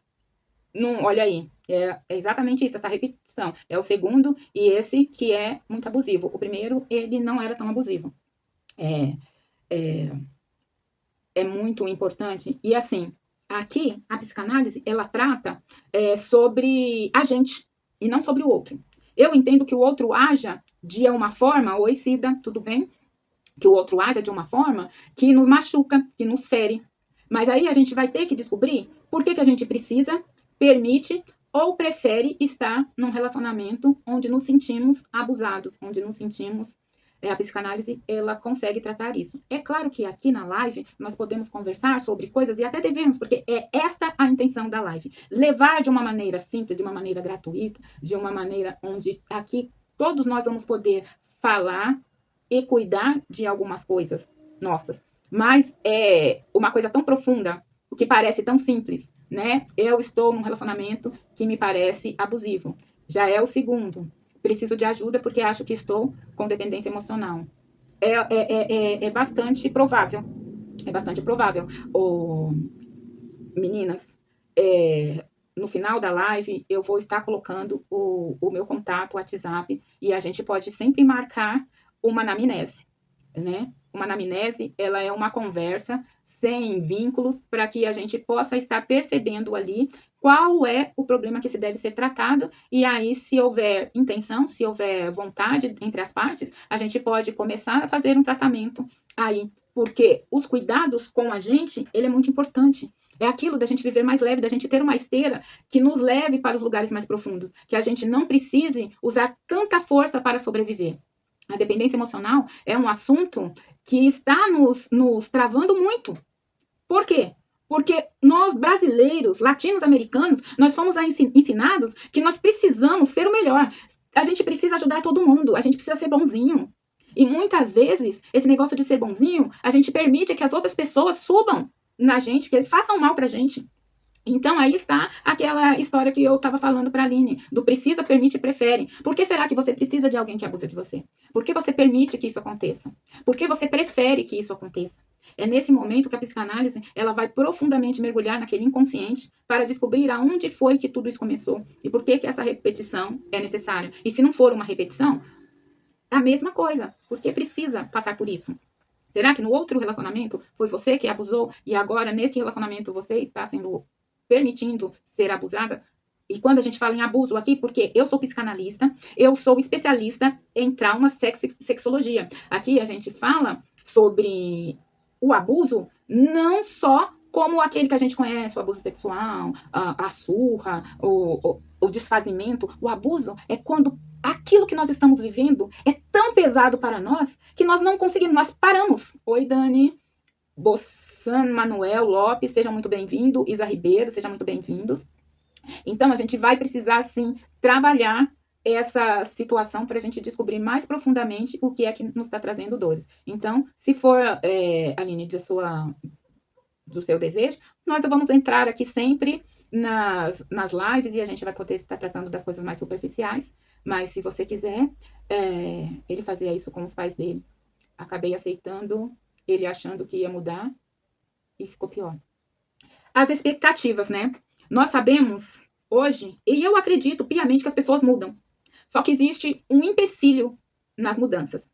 Olha aí, é exatamente isso, essa repetição. É o segundo e esse que é muito abusivo. O primeiro, ele não era tão abusivo. É muito importante. E assim, aqui a psicanálise ela trata sobre a gente e não sobre o outro. Eu entendo que o outro haja de uma forma, oi Cida, tudo bem? Que o outro haja de uma forma que nos machuca, que nos fere. Mas aí a gente vai ter que descobrir por que a gente precisa, permite ou prefere estar num relacionamento onde nos sentimos abusados, onde nos sentimos... A psicanálise, ela consegue tratar isso. É claro que aqui na live nós podemos conversar sobre coisas e até devemos, porque é esta a intenção da live. Levar de uma maneira simples, de uma maneira gratuita, de uma maneira onde aqui todos nós vamos poder falar e cuidar de algumas coisas nossas. Mas é uma coisa tão profunda, o que parece tão simples, né? Eu estou num relacionamento que me parece abusivo. Já é o segundo. Preciso de ajuda porque acho que estou com dependência emocional. É bastante provável. É bastante provável. Meninas, no final da live, eu vou estar colocando o meu contato, o WhatsApp, e a gente pode sempre marcar uma anamnese, né? Uma anamnese, ela é uma conversa sem vínculos para que a gente possa estar percebendo ali qual é o problema que se deve ser tratado, e aí, se houver intenção, se houver vontade entre as partes, a gente pode começar a fazer um tratamento aí, porque os cuidados com a gente, ele é muito importante. É aquilo da gente viver mais leve, da gente ter uma esteira que nos leve para os lugares mais profundos, que a gente não precise usar tanta força para sobreviver. A dependência emocional é um assunto que está nos travando muito. Por quê? Porque nós, brasileiros, latinos-americanos, nós fomos ensinados que nós precisamos ser o melhor. A gente precisa ajudar todo mundo, a gente precisa ser bonzinho. E muitas vezes, esse negócio de ser bonzinho, a gente permite que as outras pessoas subam na gente, que eles façam mal pra gente. Então, aí está aquela história que eu estava falando para a Aline, do precisa, permite e prefere. Por que será que você precisa de alguém que abusa de você? Por que você permite que isso aconteça? Por que você prefere que isso aconteça? É nesse momento que a psicanálise ela vai profundamente mergulhar naquele inconsciente para descobrir aonde foi que tudo isso começou e por que essa repetição é necessária. E se não for uma repetição, é a mesma coisa, porque precisa passar por isso. Será que no outro relacionamento foi você que abusou e agora neste relacionamento você está sendo permitindo ser abusada? E quando a gente fala em abuso aqui, porque eu sou psicanalista, eu sou especialista em trauma, sexo e sexologia. Aqui a gente fala sobre o abuso não só como aquele que a gente conhece, o abuso sexual, a surra, o desfazimento. O abuso é quando aquilo que nós estamos vivendo é tão pesado para nós que nós não conseguimos, nós paramos. Oi, Dani. Bossan Manuel Lopes, seja muito bem-vindo. Isa Ribeiro, sejam muito bem-vindos. Então, a gente vai precisar, sim, trabalhar essa situação para a gente descobrir mais profundamente o que é que nos está trazendo dores. Então, se for, Aline, do seu desejo, nós vamos entrar aqui sempre nas lives e a gente vai poder estar tratando das coisas mais superficiais. Mas, se você quiser, ele fazia isso com os pais dele. Acabei aceitando, ele achando que ia mudar e ficou pior. As expectativas, né? Nós sabemos hoje, e eu acredito piamente que as pessoas mudam. Só que existe um empecilho nas mudanças.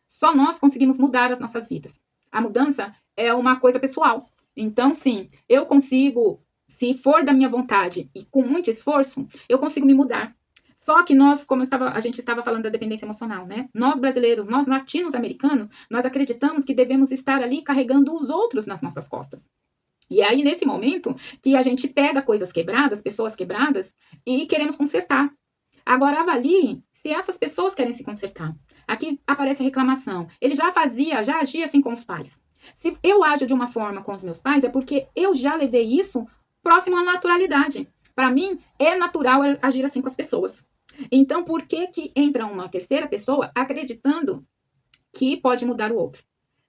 Só nós conseguimos mudar as nossas vidas. A mudança é uma coisa pessoal. Então, sim, eu consigo, se for da minha vontade e com muito esforço, eu consigo me mudar. Só que nós, como a gente estava falando da dependência emocional, né? Nós brasileiros, nós latinos-americanos, nós acreditamos que devemos estar ali carregando os outros nas nossas costas. E aí, nesse momento, que a gente pega coisas quebradas, pessoas quebradas, e queremos consertar. Agora, avalie se essas pessoas querem se consertar. Aqui aparece a reclamação. Ele já agia assim com os pais. Se eu ajo de uma forma com os meus pais, é porque eu já levei isso próximo à naturalidade. Para mim, é natural agir assim com as pessoas. Então, por que entra uma terceira pessoa acreditando que pode mudar o outro?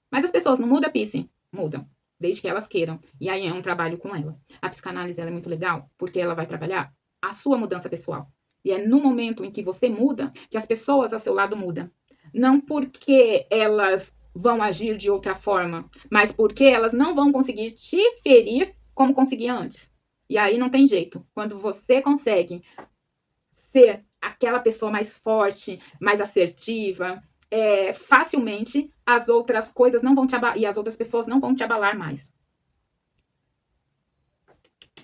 Mas as pessoas não mudam, Pisce? Mudam, desde que elas queiram. E aí é um trabalho com ela. A psicanálise ela é muito legal, porque ela vai trabalhar a sua mudança pessoal. E é no momento em que você muda, que as pessoas ao seu lado mudam. Não porque elas vão agir de outra forma, mas porque elas não vão conseguir te ferir como conseguia antes. E aí não tem jeito. Quando você consegue ser aquela pessoa mais forte, mais assertiva, facilmente as outras coisas não vão te abalar, e as outras pessoas não vão te abalar mais.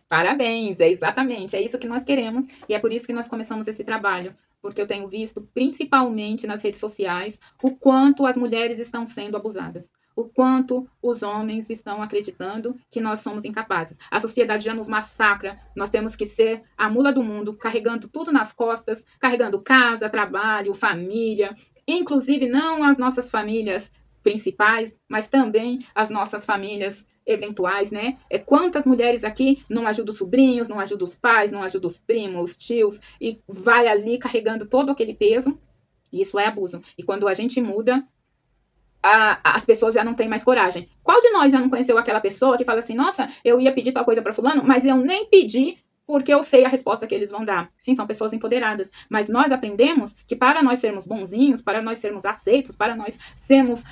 Parabéns, exatamente, é isso que nós queremos e é por isso que nós começamos esse trabalho, porque eu tenho visto, principalmente nas redes sociais, o quanto as mulheres estão sendo abusadas, o quanto os homens estão acreditando que nós somos incapazes. A sociedade já nos massacra, nós temos que ser a mula do mundo, carregando tudo nas costas, carregando casa, trabalho, família, inclusive não as nossas famílias principais, mas também as nossas famílias eventuais, né? Quantas mulheres aqui não ajudam os sobrinhos, não ajudam os pais, não ajudam os primos, os tios, e vai ali carregando todo aquele peso. Isso é abuso. E quando a gente muda, as pessoas já não têm mais coragem. Qual de nós já não conheceu aquela pessoa que fala assim, nossa, eu ia pedir tal coisa para fulano, mas eu nem pedi porque eu sei a resposta que eles vão dar. Sim, são pessoas empoderadas. Mas nós aprendemos que para nós sermos bonzinhos, para nós sermos aceitos, para nós sermos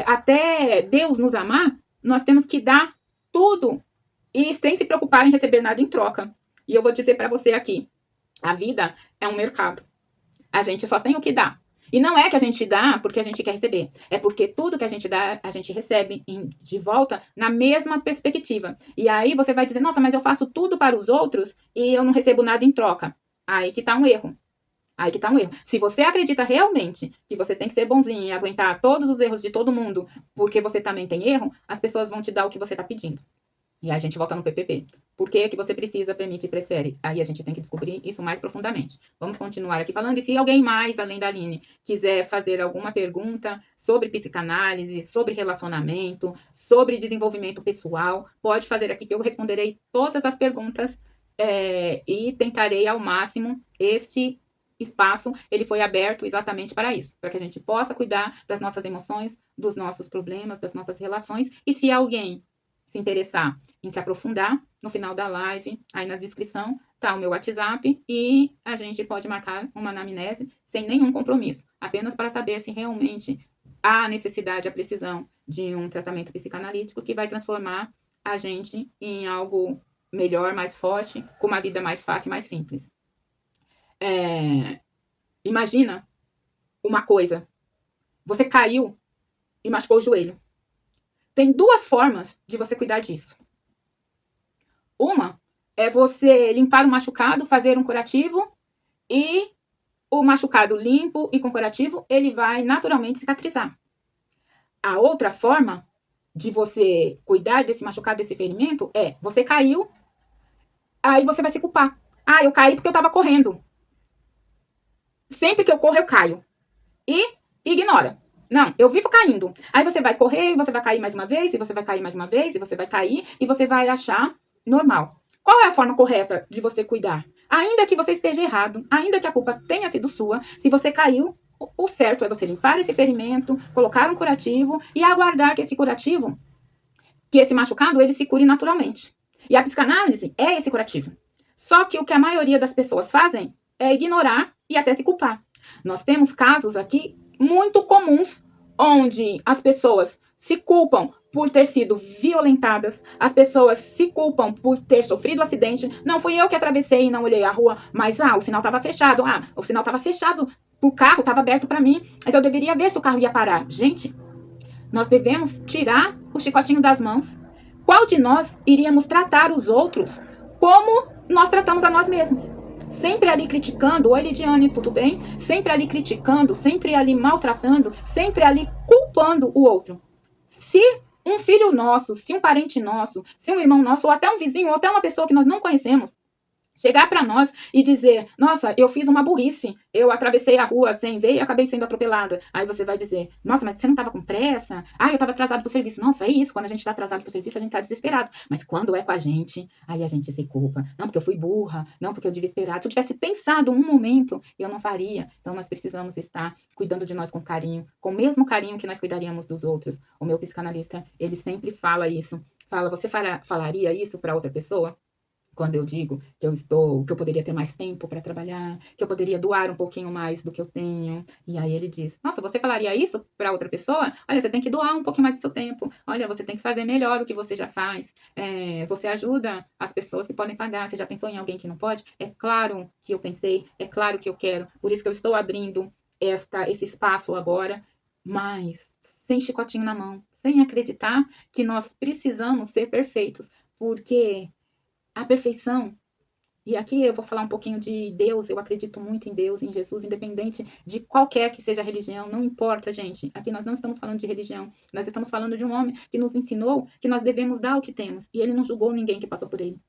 até Deus nos amar, nós temos que dar tudo e sem se preocupar em receber nada em troca. E eu vou dizer para você aqui, a vida é um mercado. A gente só tem o que dar. E não é que a gente dá porque a gente quer receber. É porque tudo que a gente dá, a gente recebe de volta na mesma perspectiva. E aí você vai dizer, nossa, mas eu faço tudo para os outros e eu não recebo nada em troca. Aí que tá um erro. Aí que tá um erro. Se você acredita realmente que você tem que ser bonzinho e aguentar todos os erros de todo mundo porque você também tem erro, as pessoas vão te dar o que você tá pedindo. E a gente volta no PPP. Por que que você precisa, permite e prefere? Aí a gente tem que descobrir isso mais profundamente. Vamos continuar aqui falando. E se alguém mais, além da Aline, quiser fazer alguma pergunta sobre psicanálise, sobre relacionamento, sobre desenvolvimento pessoal, pode fazer aqui que eu responderei todas as perguntas e tentarei ao máximo este espaço, ele foi aberto exatamente para isso, para que a gente possa cuidar das nossas emoções, dos nossos problemas, das nossas relações. E se alguém se interessar em se aprofundar, no final da live, aí na descrição, tá o meu WhatsApp e a gente pode marcar uma anamnese sem nenhum compromisso, apenas para saber se realmente há necessidade, a precisão de um tratamento psicanalítico que vai transformar a gente em algo melhor, mais forte, com uma vida mais fácil e mais simples. Imagina uma coisa, você caiu e machucou o joelho. Tem duas formas de você cuidar disso. Uma é você limpar o machucado, fazer um curativo e o machucado limpo e com curativo, ele vai naturalmente cicatrizar. A outra forma de você cuidar desse machucado, desse ferimento, é você caiu, aí você vai se culpar. Ah, eu caí porque eu estava correndo. Sempre que eu corro, eu caio. E ignora. Não, eu vivo caindo. Aí você vai correr, você vai cair mais uma vez, e você vai cair mais uma vez, e você vai cair, e você vai achar normal. Qual é a forma correta de você cuidar? Ainda que você esteja errado, ainda que a culpa tenha sido sua, se você caiu, o certo é você limpar esse ferimento, colocar um curativo e aguardar que esse curativo, que esse machucado, ele se cure naturalmente. E a psicanálise é esse curativo. Só que o que a maioria das pessoas fazem é ignorar e até se culpar. Nós temos casos aqui muito comuns onde as pessoas se culpam por ter sido violentadas, as pessoas se culpam por ter sofrido um acidente. Não fui eu que atravessei e não olhei a rua, mas o sinal estava fechado. O sinal estava fechado, o carro estava aberto para mim, mas eu deveria ver se o carro ia parar. Gente, nós devemos tirar o chicotinho das mãos. Qual de nós iríamos tratar os outros como nós tratamos a nós mesmos? Sempre ali criticando, oi Lidiane, tudo bem? Sempre ali criticando, sempre ali maltratando, sempre ali culpando o outro. Se um filho nosso, se um parente nosso, se um irmão nosso, ou até um vizinho, ou até uma pessoa que nós não conhecemos, chegar para nós e dizer, nossa, eu fiz uma burrice, eu atravessei a rua sem ver e acabei sendo atropelada. Aí você vai dizer, nossa, mas você não estava com pressa? Eu estava atrasado pro serviço. Nossa, é isso, quando a gente está atrasado pro serviço, a gente está desesperado. Mas quando é com a gente, aí a gente se culpa. Não, porque eu fui burra, não, porque eu devia esperar. Se eu tivesse pensado um momento, eu não faria. Então nós precisamos estar cuidando de nós com carinho, com o mesmo carinho que nós cuidaríamos dos outros. O meu psicanalista, ele sempre fala isso. Fala, você falaria isso para outra pessoa? Quando eu digo que que eu poderia ter mais tempo para trabalhar, que eu poderia doar um pouquinho mais do que eu tenho. E aí ele diz: nossa, você falaria isso para outra pessoa? Olha, você tem que doar um pouquinho mais do seu tempo. Olha, você tem que fazer melhor o que você já faz. Você ajuda as pessoas que podem pagar. Você já pensou em alguém que não pode? É claro que eu pensei, é claro que eu quero. Por isso que eu estou abrindo esse espaço agora, mas sem chicotinho na mão, sem acreditar que nós precisamos ser perfeitos, porque a perfeição, e aqui eu vou falar um pouquinho de Deus, eu acredito muito em Deus, em Jesus, independente de qualquer que seja a religião, não importa, gente. Aqui nós não estamos falando de religião, nós estamos falando de um homem que nos ensinou que nós devemos dar o que temos, e ele não julgou ninguém que passou por ele.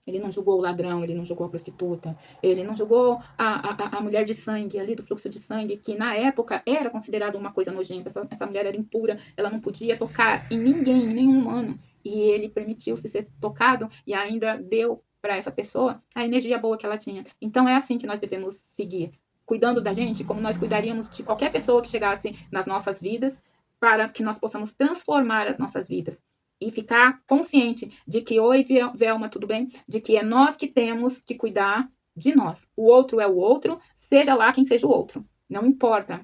Ele não julgou o ladrão, ele não julgou a prostituta, ele não julgou a mulher de sangue, ali do fluxo de sangue, que na época era considerada uma coisa nojenta. Essa mulher era impura, ela não podia tocar em ninguém, em nenhum humano. E ele permitiu-se ser tocado e ainda deu para essa pessoa a energia boa que ela tinha. Então é assim que nós devemos seguir, cuidando da gente como nós cuidaríamos de qualquer pessoa que chegasse nas nossas vidas, para que nós possamos transformar as nossas vidas. E ficar consciente de que, oi, Velma, tudo bem? De que é nós que temos que cuidar de nós. O outro é o outro, seja lá quem seja o outro. Não importa.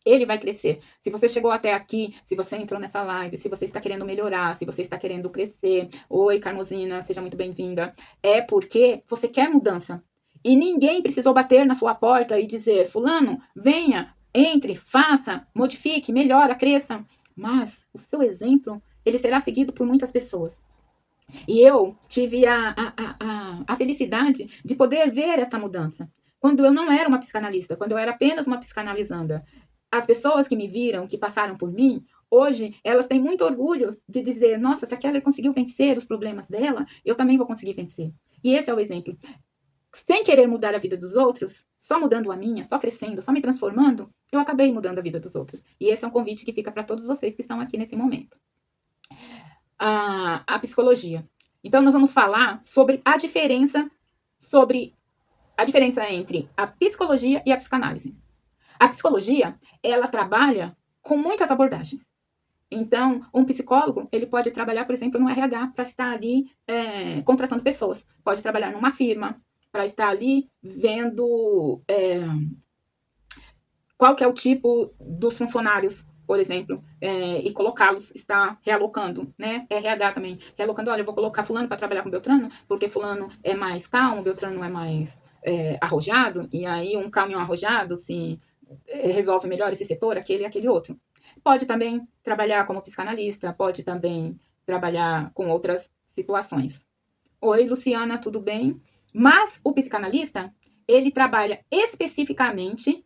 Ele vai crescer. Se você chegou até aqui, se você entrou nessa live, se você está querendo melhorar, se você está querendo crescer, oi, Carmosina, seja muito bem-vinda, é porque você quer mudança. E ninguém precisou bater na sua porta e dizer, fulano, venha, entre, faça, modifique, melhora, cresça. Mas o seu exemplo, ele será seguido por muitas pessoas. E eu tive a felicidade de poder ver esta mudança. Quando eu não era uma psicanalista, quando eu era apenas uma psicanalizanda, as pessoas que me viram, que passaram por mim, hoje elas têm muito orgulho de dizer: nossa, se a Keller conseguiu vencer os problemas dela, eu também vou conseguir vencer. E esse é o exemplo. Sem querer mudar a vida dos outros, só mudando a minha, só crescendo, só me transformando, eu acabei mudando a vida dos outros. E esse é um convite que fica para todos vocês que estão aqui nesse momento. A psicologia. Então, nós vamos falar sobre a diferença entre a psicologia e a psicanálise. A psicologia, ela trabalha com muitas abordagens. Então, um psicólogo, ele pode trabalhar, por exemplo, no RH, para estar ali contratando pessoas. Pode trabalhar numa firma, para estar ali vendo qual que é o tipo dos funcionários, por exemplo, e colocá-los, está realocando, né? RH também, realocando, olha, eu vou colocar fulano para trabalhar com Beltrano, porque fulano é mais calmo, Beltrano é mais arrojado, e aí um calmo e um arrojado se resolve melhor esse setor, aquele e aquele outro. Pode também trabalhar como psicanalista, pode também trabalhar com outras situações. Oi, Luciana, tudo bem? Mas o psicanalista, ele trabalha especificamente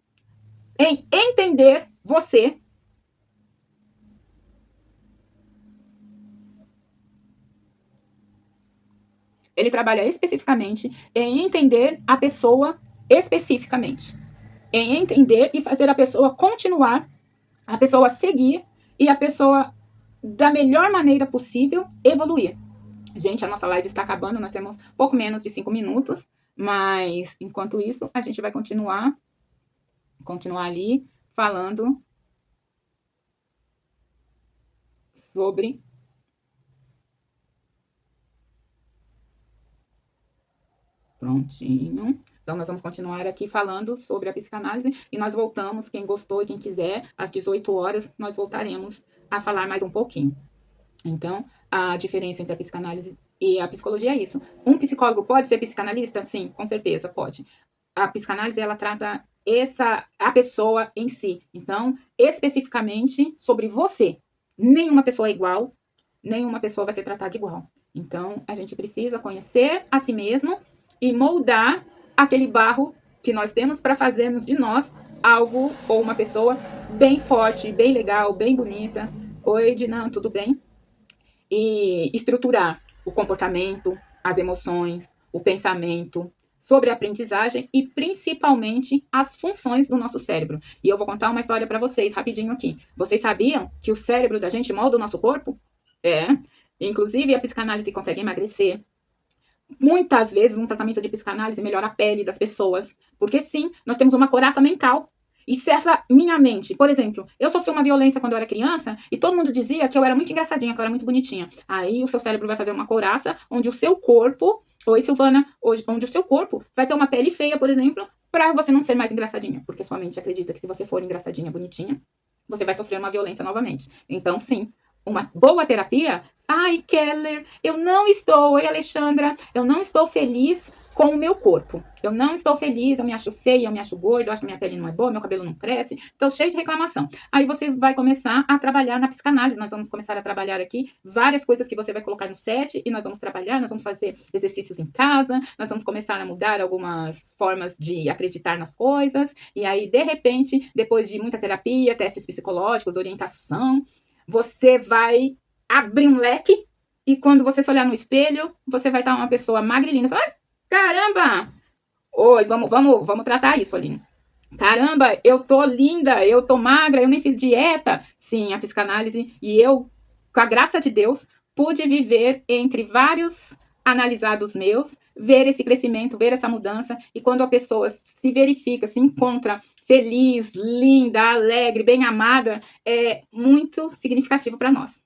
em entender você. Ele trabalha especificamente em entender a pessoa especificamente. Em entender e fazer a pessoa continuar, a pessoa seguir e a pessoa, da melhor maneira possível, evoluir. Gente, a nossa live está acabando, nós temos pouco menos de 5 minutos, mas enquanto isso, a gente vai continuar ali falando sobre prontinho. Então, nós vamos continuar aqui falando sobre a psicanálise e nós voltamos, quem gostou e quem quiser, às 18 horas, nós voltaremos a falar mais um pouquinho. Então, a diferença entre a psicanálise e a psicologia é isso. Um psicólogo pode ser psicanalista? Sim, com certeza, pode. A psicanálise, ela trata a pessoa em si. Então, especificamente sobre você. Nenhuma pessoa é igual, nenhuma pessoa vai ser tratada igual. Então, a gente precisa conhecer a si mesmo e moldar aquele barro que nós temos para fazermos de nós algo ou uma pessoa bem forte, bem legal, bem bonita. Oi, Ednan, tudo bem? E estruturar o comportamento, as emoções, o pensamento, sobre a aprendizagem e principalmente as funções do nosso cérebro. E eu vou contar uma história para vocês rapidinho aqui. Vocês sabiam que o cérebro da gente molda o nosso corpo? É. Inclusive, a psicanálise consegue emagrecer. Muitas vezes, um tratamento de psicanálise melhora a pele das pessoas. Porque, sim, nós temos uma couraça mental. E se essa minha mente, por exemplo, eu sofri uma violência quando eu era criança e todo mundo dizia que eu era muito engraçadinha, que eu era muito bonitinha. Aí o seu cérebro vai fazer uma couraça onde o seu corpo, oi Silvana, onde o seu corpo vai ter uma pele feia, por exemplo, para você não ser mais engraçadinha. Porque sua mente acredita que se você for engraçadinha, bonitinha, você vai sofrer uma violência novamente. Então, sim, uma boa terapia. Ai, Keller, oi, Alexandra, eu não estou feliz com o meu corpo. Eu não estou feliz, eu me acho feia, eu me acho gorda, eu acho que minha pele não é boa, meu cabelo não cresce. Estou cheio de reclamação. Aí você vai começar a trabalhar na psicanálise. Nós vamos começar a trabalhar aqui várias coisas que você vai colocar no set e nós vamos trabalhar, nós vamos fazer exercícios em casa, nós vamos começar a mudar algumas formas de acreditar nas coisas. E aí, de repente, depois de muita terapia, testes psicológicos, orientação, você vai abrir um leque e quando você se olhar no espelho, você vai estar uma pessoa magra e linda. Fala, caramba! Oi, vamos tratar isso, Aline. Caramba, eu tô linda, eu tô magra, eu nem fiz dieta. Sim, a psicanálise e eu, com a graça de Deus, pude viver entre vários analisados meus, ver esse crescimento, ver essa mudança. E quando a pessoa se verifica, se encontra feliz, linda, alegre, bem amada, é muito significativo para nós.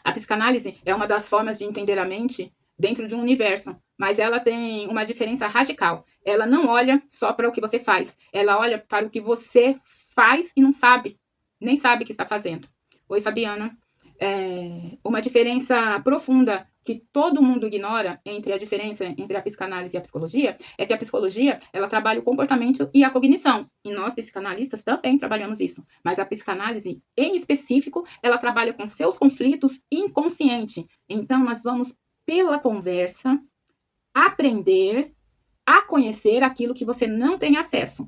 A psicanálise é uma das formas de entender a mente dentro de um universo, mas ela tem uma diferença radical. Ela não olha só para o que você faz, ela olha para o que você faz e não sabe, nem sabe que está fazendo. Oi, Fabiana. Uma diferença profunda que todo mundo ignora entre a diferença entre a psicanálise e a psicologia é que a psicologia, ela trabalha o comportamento e a cognição. E nós, psicanalistas, também trabalhamos isso. Mas a psicanálise, em específico, ela trabalha com seus conflitos inconscientes. Então, nós vamos, pela conversa, aprender a conhecer aquilo que você não tem acesso.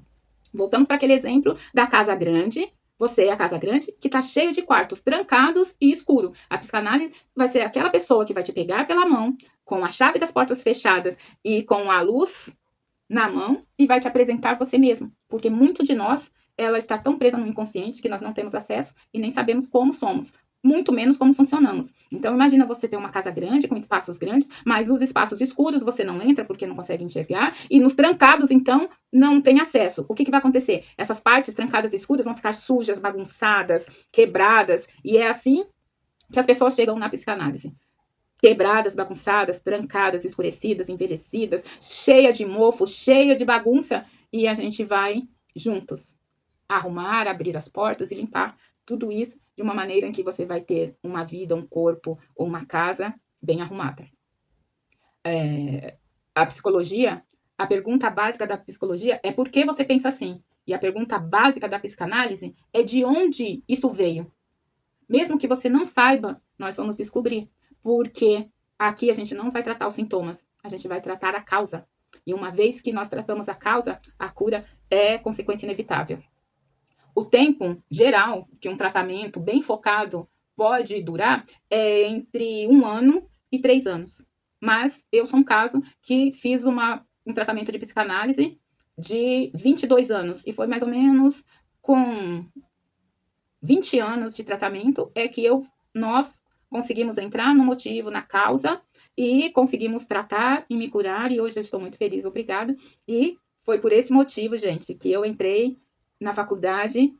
Voltamos para aquele exemplo da casa grande. Você é a casa grande que está cheio de quartos trancados e escuro. A psicanálise vai ser aquela pessoa que vai te pegar pela mão, com a chave das portas fechadas e com a luz na mão, e vai te apresentar você mesmo. Porque muito de nós, ela está tão presa no inconsciente que nós não temos acesso e nem sabemos como somos, muito menos como funcionamos. Então, imagina você ter uma casa grande, com espaços grandes, mas nos espaços escuros você não entra porque não consegue enxergar, e nos trancados, então, não tem acesso. O que vai acontecer? Essas partes trancadas e escuras vão ficar sujas, bagunçadas, quebradas, e é assim que as pessoas chegam na psicanálise. Quebradas, bagunçadas, trancadas, escurecidas, envelhecidas, cheia de mofo, cheia de bagunça, e a gente vai juntos arrumar, abrir as portas e limpar tudo isso de uma maneira em que você vai ter uma vida, um corpo ou uma casa bem arrumada. A psicologia, a pergunta básica da psicologia é por que você pensa assim? E a pergunta básica da psicanálise é de onde isso veio. Mesmo que você não saiba, nós vamos descobrir. Porque aqui a gente não vai tratar os sintomas, a gente vai tratar a causa. E uma vez que nós tratamos a causa, a cura é consequência inevitável. O tempo geral que um tratamento bem focado pode durar é entre 1 ano e 3 anos. Mas eu sou um caso que fiz um tratamento de psicanálise de 22 anos. E foi mais ou menos com 20 anos de tratamento é que nós conseguimos entrar no motivo, na causa, e conseguimos tratar e me curar, e hoje eu estou muito feliz, obrigada. E foi por esse motivo, gente, que eu entrei na faculdade.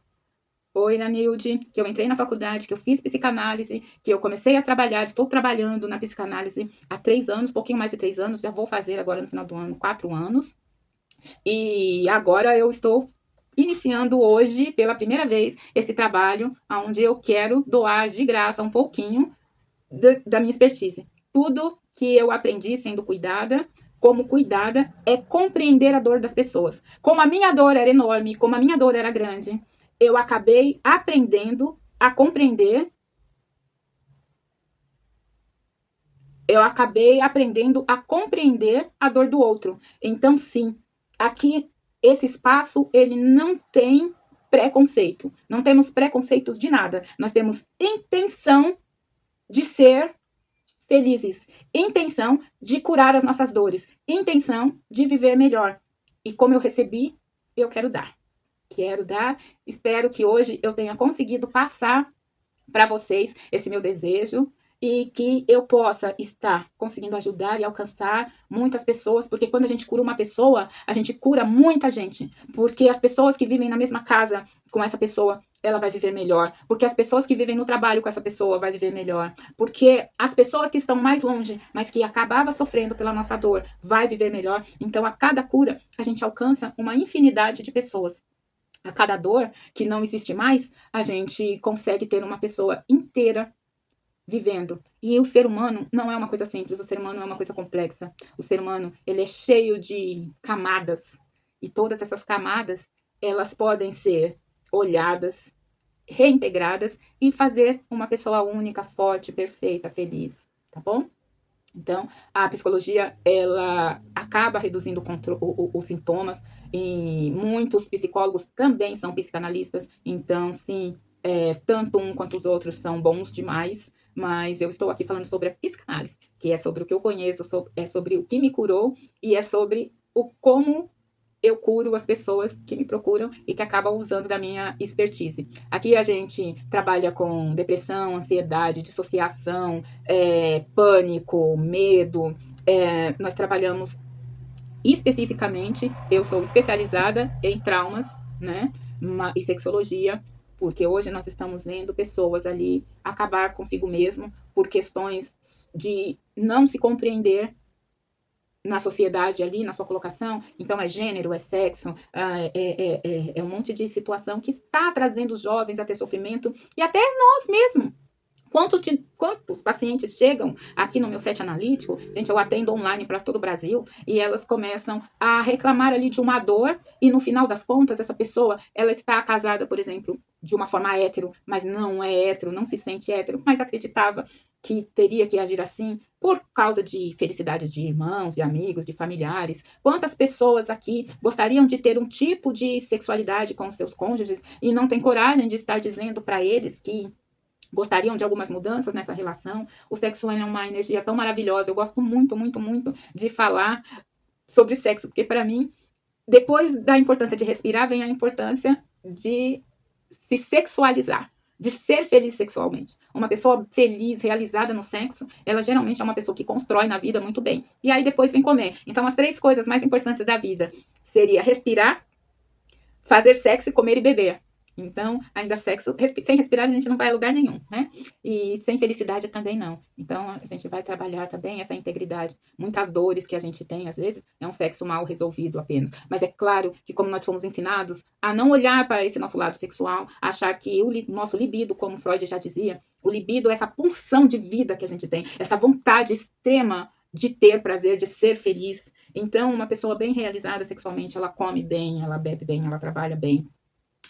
Oi, Nanilde, que eu entrei na faculdade, que eu fiz psicanálise, que eu comecei a trabalhar, estou trabalhando na psicanálise há 3 anos, pouquinho mais de 3 anos, já vou fazer agora no final do ano 4 anos. E agora eu estou iniciando hoje, pela primeira vez, esse trabalho onde eu quero doar de graça um pouquinho da minha expertise. Tudo que eu aprendi sendo cuidada, como cuidada, é compreender a dor das pessoas. Como a minha dor era enorme, como a minha dor era grande, eu acabei aprendendo a compreender. Eu acabei aprendendo a compreender a dor do outro. Então, sim, aqui, esse espaço, ele não tem preconceito. Não temos preconceitos de nada. Nós temos intenção de ser felizes, intenção de curar as nossas dores, intenção de viver melhor. E como eu recebi, eu quero dar. Quero dar. Espero que hoje eu tenha conseguido passar para vocês esse meu desejo e que eu possa estar conseguindo ajudar e alcançar muitas pessoas, porque quando a gente cura uma pessoa, a gente cura muita gente, porque as pessoas que vivem na mesma casa com essa pessoa, ela vai viver melhor, porque as pessoas que vivem no trabalho com essa pessoa vai viver melhor, porque as pessoas que estão mais longe, mas que acabava sofrendo pela nossa dor, vai viver melhor. Então, a cada cura, a gente alcança uma infinidade de pessoas. A cada dor que não existe mais, a gente consegue ter uma pessoa inteira vivendo. E o ser humano não é uma coisa simples, o ser humano é uma coisa complexa. O ser humano, ele é cheio de camadas. E todas essas camadas, elas podem ser olhadas, reintegradas e fazer uma pessoa única, forte, perfeita, feliz, tá bom? Então, a psicologia, ela acaba reduzindo os sintomas, e muitos psicólogos também são psicanalistas, então, sim, tanto um quanto os outros são bons demais, mas eu estou aqui falando sobre a psicanálise, que é sobre o que eu conheço, é sobre o que me curou, e é sobre como eu curo as pessoas que me procuram e que acabam usando da minha expertise. Aqui a gente trabalha com depressão, ansiedade, dissociação, pânico, medo. Nós trabalhamos especificamente, eu sou especializada em traumas, né, e sexologia, porque hoje nós estamos vendo pessoas ali acabar consigo mesmo por questões de não se compreender na sociedade ali, na sua colocação. Então, é gênero, é sexo, é um monte de situação que está trazendo os jovens a ter sofrimento, e até nós mesmos. Quantos pacientes chegam aqui no meu set analítico, gente, eu atendo online para todo o Brasil, e elas começam a reclamar ali de uma dor, e no final das contas, essa pessoa, ela está casada, por exemplo, de uma forma hétero, mas não é hétero, não se sente hétero, mas acreditava que teria que agir assim por causa de felicidade de irmãos, de amigos, de familiares. Quantas pessoas aqui gostariam de ter um tipo de sexualidade com os seus cônjuges e não tem coragem de estar dizendo para eles que gostariam de algumas mudanças nessa relação? O sexo é uma energia tão maravilhosa. Eu gosto muito, muito, muito de falar sobre sexo, porque para mim, depois da importância de respirar, vem a importância de se sexualizar, de ser feliz sexualmente. Uma pessoa feliz, realizada no sexo, ela geralmente é uma pessoa que constrói na vida muito bem. E aí depois vem comer. Então, as 3 coisas mais importantes da vida seria respirar, fazer sexo, comer e beber. Então, ainda sexo, sem respirar a gente não vai a lugar nenhum, né? E sem felicidade também não. Então, a gente vai trabalhar também essa integridade. Muitas dores que a gente tem, às vezes, é um sexo mal resolvido apenas. Mas é claro que como nós fomos ensinados a não olhar para esse nosso lado sexual, achar que o nosso libido, como Freud já dizia, o libido é essa pulsão de vida que a gente tem, essa vontade extrema de ter prazer, de ser feliz. Então, uma pessoa bem realizada sexualmente, ela come bem, ela bebe bem, ela trabalha bem,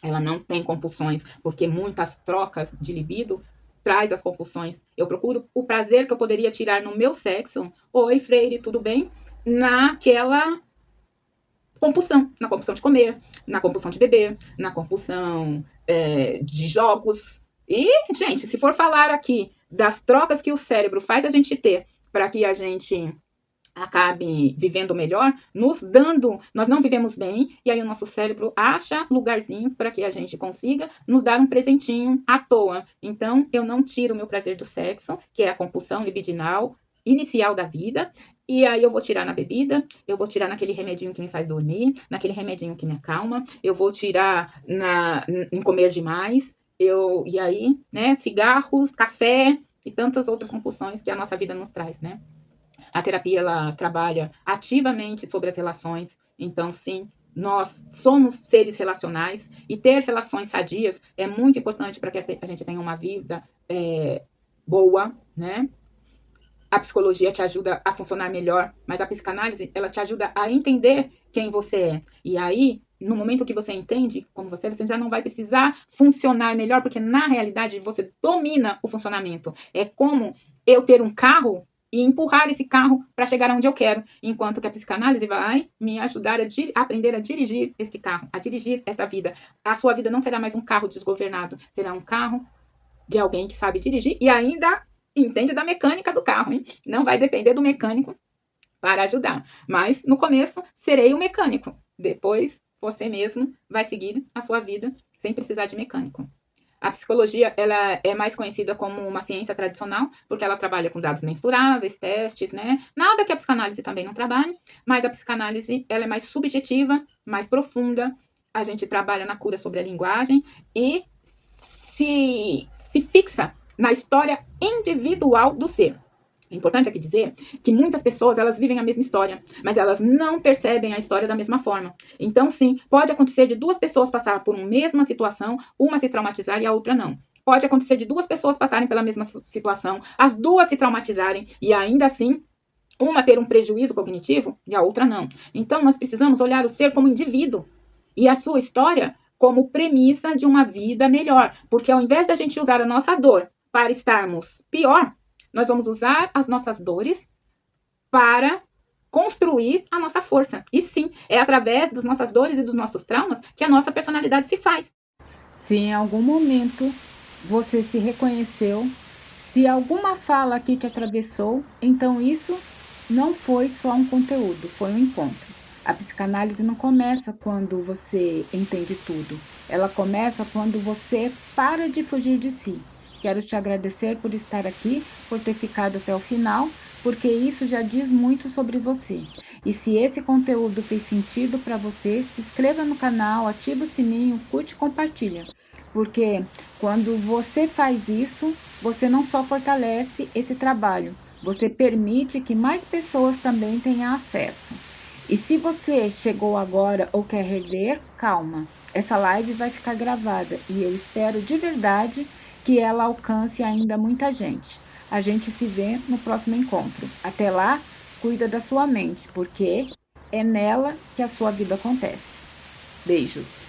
ela não tem compulsões, porque muitas trocas de libido traz as compulsões. Eu procuro o prazer que eu poderia tirar no meu sexo. Oi, Freire, tudo bem? Naquela compulsão, na compulsão de comer, na compulsão de beber, na compulsão de jogos. E, gente, se for falar aqui das trocas que o cérebro faz a gente ter para que a gente acabe vivendo melhor, nós não vivemos bem, e aí o nosso cérebro acha lugarzinhos para que a gente consiga nos dar um presentinho à toa. Então, eu não tiro o meu prazer do sexo, que é a compulsão libidinal inicial da vida, e aí eu vou tirar na bebida, eu vou tirar naquele remedinho que me faz dormir, naquele remedinho que me acalma, eu vou tirar em comer demais, e aí, né, cigarros, café e tantas outras compulsões que a nossa vida nos traz, né? A terapia, ela trabalha ativamente sobre as relações. Então, sim, nós somos seres relacionais e ter relações sadias é muito importante para que a gente tenha uma vida boa, né? A psicologia te ajuda a funcionar melhor, mas a psicanálise, ela te ajuda a entender quem você é. E aí, no momento que você entende como você já não vai precisar funcionar melhor, porque na realidade você domina o funcionamento. É como eu ter um carro e empurrar esse carro para chegar onde eu quero, enquanto que a psicanálise vai me ajudar a aprender a dirigir este carro, a dirigir essa vida. A sua vida não será mais um carro desgovernado, será um carro de alguém que sabe dirigir e ainda entende da mecânica do carro, hein? Não vai depender do mecânico para ajudar. Mas no começo serei o mecânico. Depois você mesmo vai seguir a sua vida sem precisar de mecânico. A psicologia, ela é mais conhecida como uma ciência tradicional, porque ela trabalha com dados mensuráveis, testes, né? Nada que a psicanálise também não trabalhe, mas a psicanálise, ela é mais subjetiva, mais profunda. A gente trabalha na cura sobre a linguagem e se fixa na história individual do ser. É importante aqui dizer que muitas pessoas, elas vivem a mesma história, mas elas não percebem a história da mesma forma. Então, sim, pode acontecer de 2 pessoas passar por uma mesma situação, uma se traumatizar e a outra não. Pode acontecer de 2 pessoas passarem pela mesma situação, as 2 se traumatizarem e ainda assim uma ter um prejuízo cognitivo e a outra não. Então, nós precisamos olhar o ser como indivíduo e a sua história como premissa de uma vida melhor. Porque ao invés da gente usar a nossa dor para estarmos pior, nós vamos usar as nossas dores para construir a nossa força. E sim, é através das nossas dores e dos nossos traumas que a nossa personalidade se faz. Se em algum momento você se reconheceu, se alguma fala aqui te atravessou, então isso não foi só um conteúdo, foi um encontro. A psicanálise não começa quando você entende tudo. Ela começa quando você para de fugir de si. Quero te agradecer por estar aqui, por ter ficado até o final, porque isso já diz muito sobre você. E se esse conteúdo fez sentido para você, se inscreva no canal, ativa o sininho, curte e compartilha. Porque quando você faz isso, você não só fortalece esse trabalho, você permite que mais pessoas também tenham acesso. E se você chegou agora ou quer rever, calma. Essa live vai ficar gravada e eu espero de verdade que ela alcance ainda muita gente. A gente se vê no próximo encontro. Até lá, cuida da sua mente, porque é nela que a sua vida acontece. Beijos!